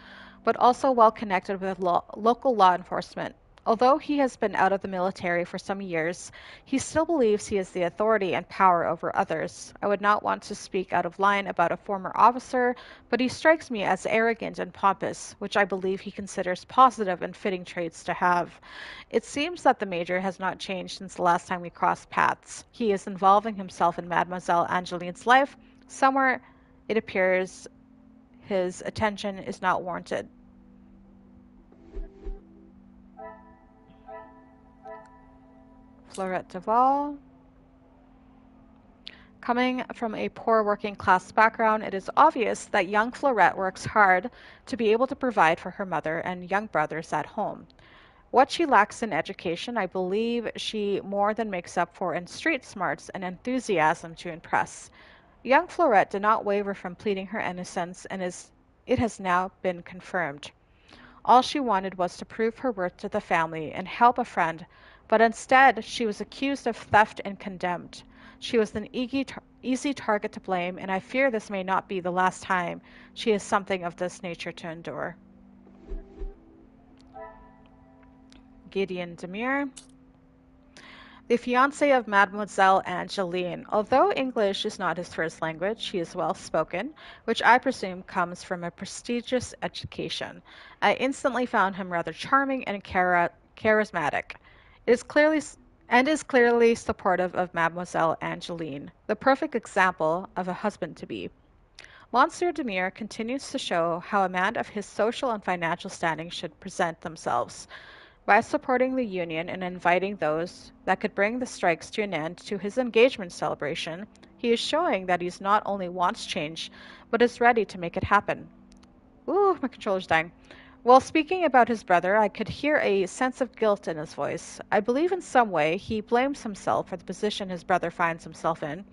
but also well connected with local law enforcement. Although he has been out of the military for some years, he still believes he has the authority and power over others. I would not want to speak out of line about a former officer, but he strikes me as arrogant and pompous, which I believe he considers positive and fitting traits to have. It seems that the Major has not changed since the last time we crossed paths. He is involving himself in Mademoiselle Angeline's life. Somewhere it appears his attention is not warranted. Florette Duval. Coming from a poor working class background, it is obvious that young Florette works hard to be able to provide for her mother and young brothers at home. What she lacks in education, I believe she more than makes up for in street smarts and enthusiasm to impress. Young Florette did not waver from pleading her innocence, and it has now been confirmed. All she wanted was to prove her worth to the family and help a friend, but instead she was accused of theft and condemned. She was an easy target to blame, and I fear this may not be the last time she has something of this nature to endure. Gideon Demure. The fiancé of Mademoiselle Angeline. Although English is not his first language, he is well spoken, which I presume comes from a prestigious education. I instantly found him rather charming and charismatic. It is clearly supportive of Mademoiselle Angeline, the perfect example of a husband to be. Monsieur Demure continues to show how a man of his social and financial standing should present themselves. By supporting the union and inviting those that could bring the strikes to an end to his engagement celebration, he is showing that he not only wants change, but is ready to make it happen. Ooh, my controller's dying. While speaking about his brother, I could hear a sense of guilt in his voice. I believe in some way he blames himself for the position his brother finds himself in,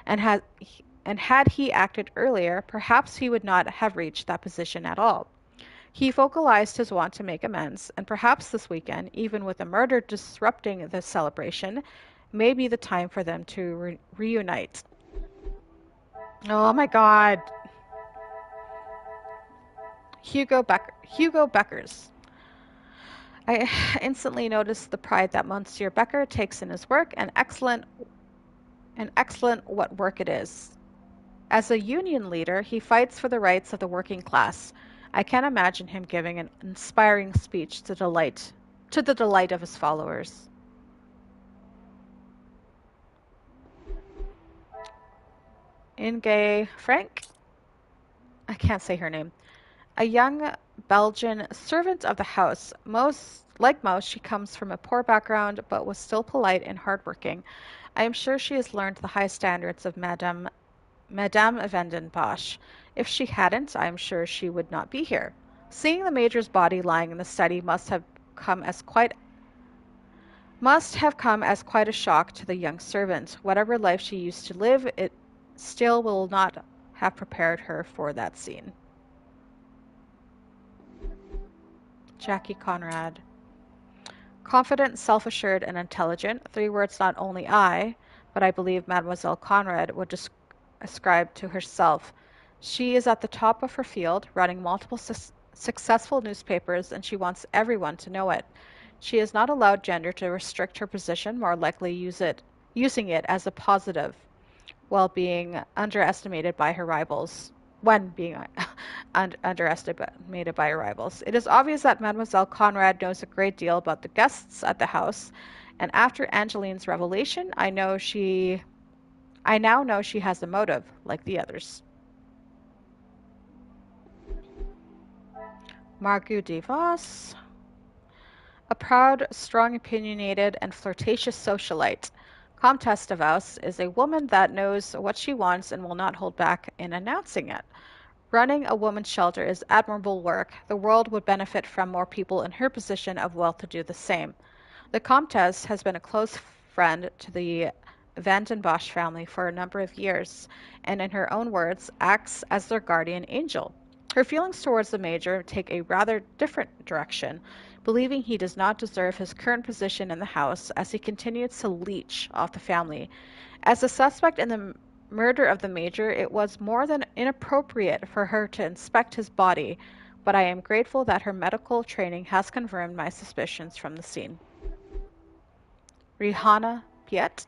and had he acted earlier, perhaps he would not have reached that position at all. He vocalized his want to make amends, and perhaps this weekend, even with a murder disrupting the celebration, may be the time for them to reunite. Oh my god. Hugo Beckers. I instantly noticed the pride that Monsieur Becker takes in his work, and excellent what work it is. As a union leader, he fights for the rights of the working class. I can't imagine him giving an inspiring speech to the delight of his followers. Inge Frank? I can't say her name. A young Belgian servant of the house. Like most, she comes from a poor background, but was still polite and hardworking. I am sure she has learned the high standards of Madame Vanden Bosch. If she hadn't, I am sure she would not be here. Seeing the Major's body lying in the study must have come as quite a shock to the young servant. Whatever life she used to live, it still will not have prepared her for that scene. Jackie Conrad. Confident, self-assured, and intelligent. 3 words not only I, but I believe Mademoiselle Conrad would ascribe to herself. She is at the top of her field, running multiple successful newspapers, and she wants everyone to know it. She has not allowed gender to restrict her position, more likely using it as a positive, while being underestimated by her rivals. When being underestimated by her rivals. It is obvious that Mademoiselle Conrad knows a great deal about the guests at the house, and after Angeline's revelation, I now know she has a motive, like the others. Margot DeVos. A proud, strong, opinionated, and flirtatious socialite. Comtesse de Vos is a woman that knows what she wants and will not hold back in announcing it. Running a woman's shelter is admirable work. The world would benefit from more people in her position of wealth to do the same. The Comtesse has been a close friend to the Van den Bosch family for a number of years, and in her own words, acts as their guardian angel. Her feelings towards the Major take a rather different direction, believing he does not deserve his current position in the house as he continues to leech off the family. As a suspect in the murder of the Major, it was more than inappropriate for her to inspect his body, but I am grateful that her medical training has confirmed my suspicions from the scene. Rihanna Piet.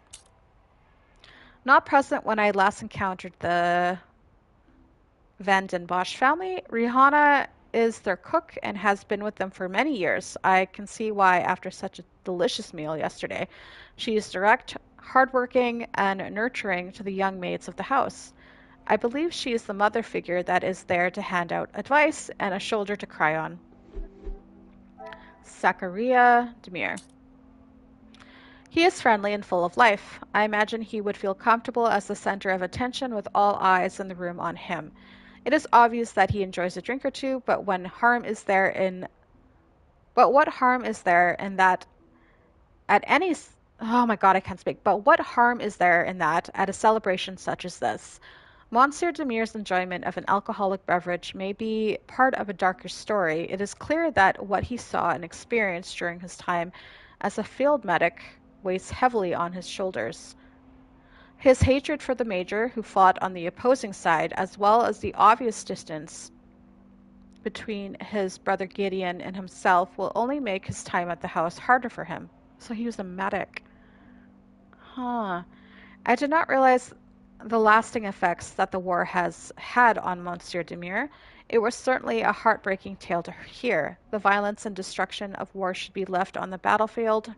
Not present when I last encountered the Van den Bosch family, Rihanna is their cook and has been with them for many years. I can see why after such a delicious meal yesterday. She is direct, hardworking, and nurturing to the young maids of the house. I believe she is the mother figure that is there to hand out advice and a shoulder to cry on. Zachariah Demir. He is friendly and full of life. I imagine he would feel comfortable as the center of attention with all eyes in the room on him. It is obvious that he enjoys a drink or two, but what harm is there in that at any oh my god, I can't speak. But what harm is there in that at a celebration such as this? Monsieur Demir's enjoyment of an alcoholic beverage may be part of a darker story. It is clear that what he saw and experienced during his time as a field medic weighs heavily on his shoulders. His hatred for the Major, who fought on the opposing side, as well as the obvious distance between his brother Gideon and himself, will only make his time at the house harder for him. So he was a medic. Huh. I did not realize the lasting effects that the war has had on Monsieur Demir. It was certainly a heartbreaking tale to hear. The violence and destruction of war should be left on the battlefield,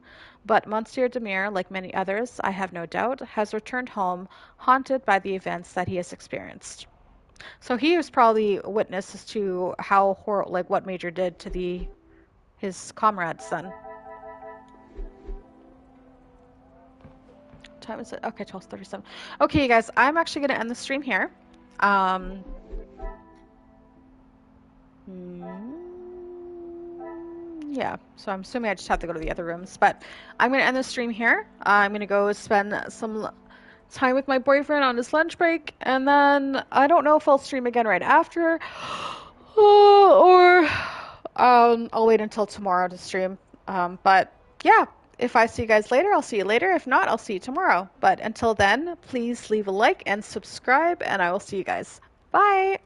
but Monsieur Demir, like many others, I have no doubt, has returned home haunted by the events that he has experienced. So he was probably witness as to how what Major did to his comrades then. What time is it? Okay, 12:37. Okay, you guys, I'm actually going to end the stream here. Yeah, so I'm assuming I just have to go to the other rooms, but I'm going to end the stream here. I'm going to go spend some time with my boyfriend on his lunch break, and then I don't know if I'll stream again right after, or I'll wait until tomorrow to stream. But yeah, if I see you guys later, I'll see you later. If not, I'll see you tomorrow. But until then, please leave a like and subscribe, and I will see you guys. Bye!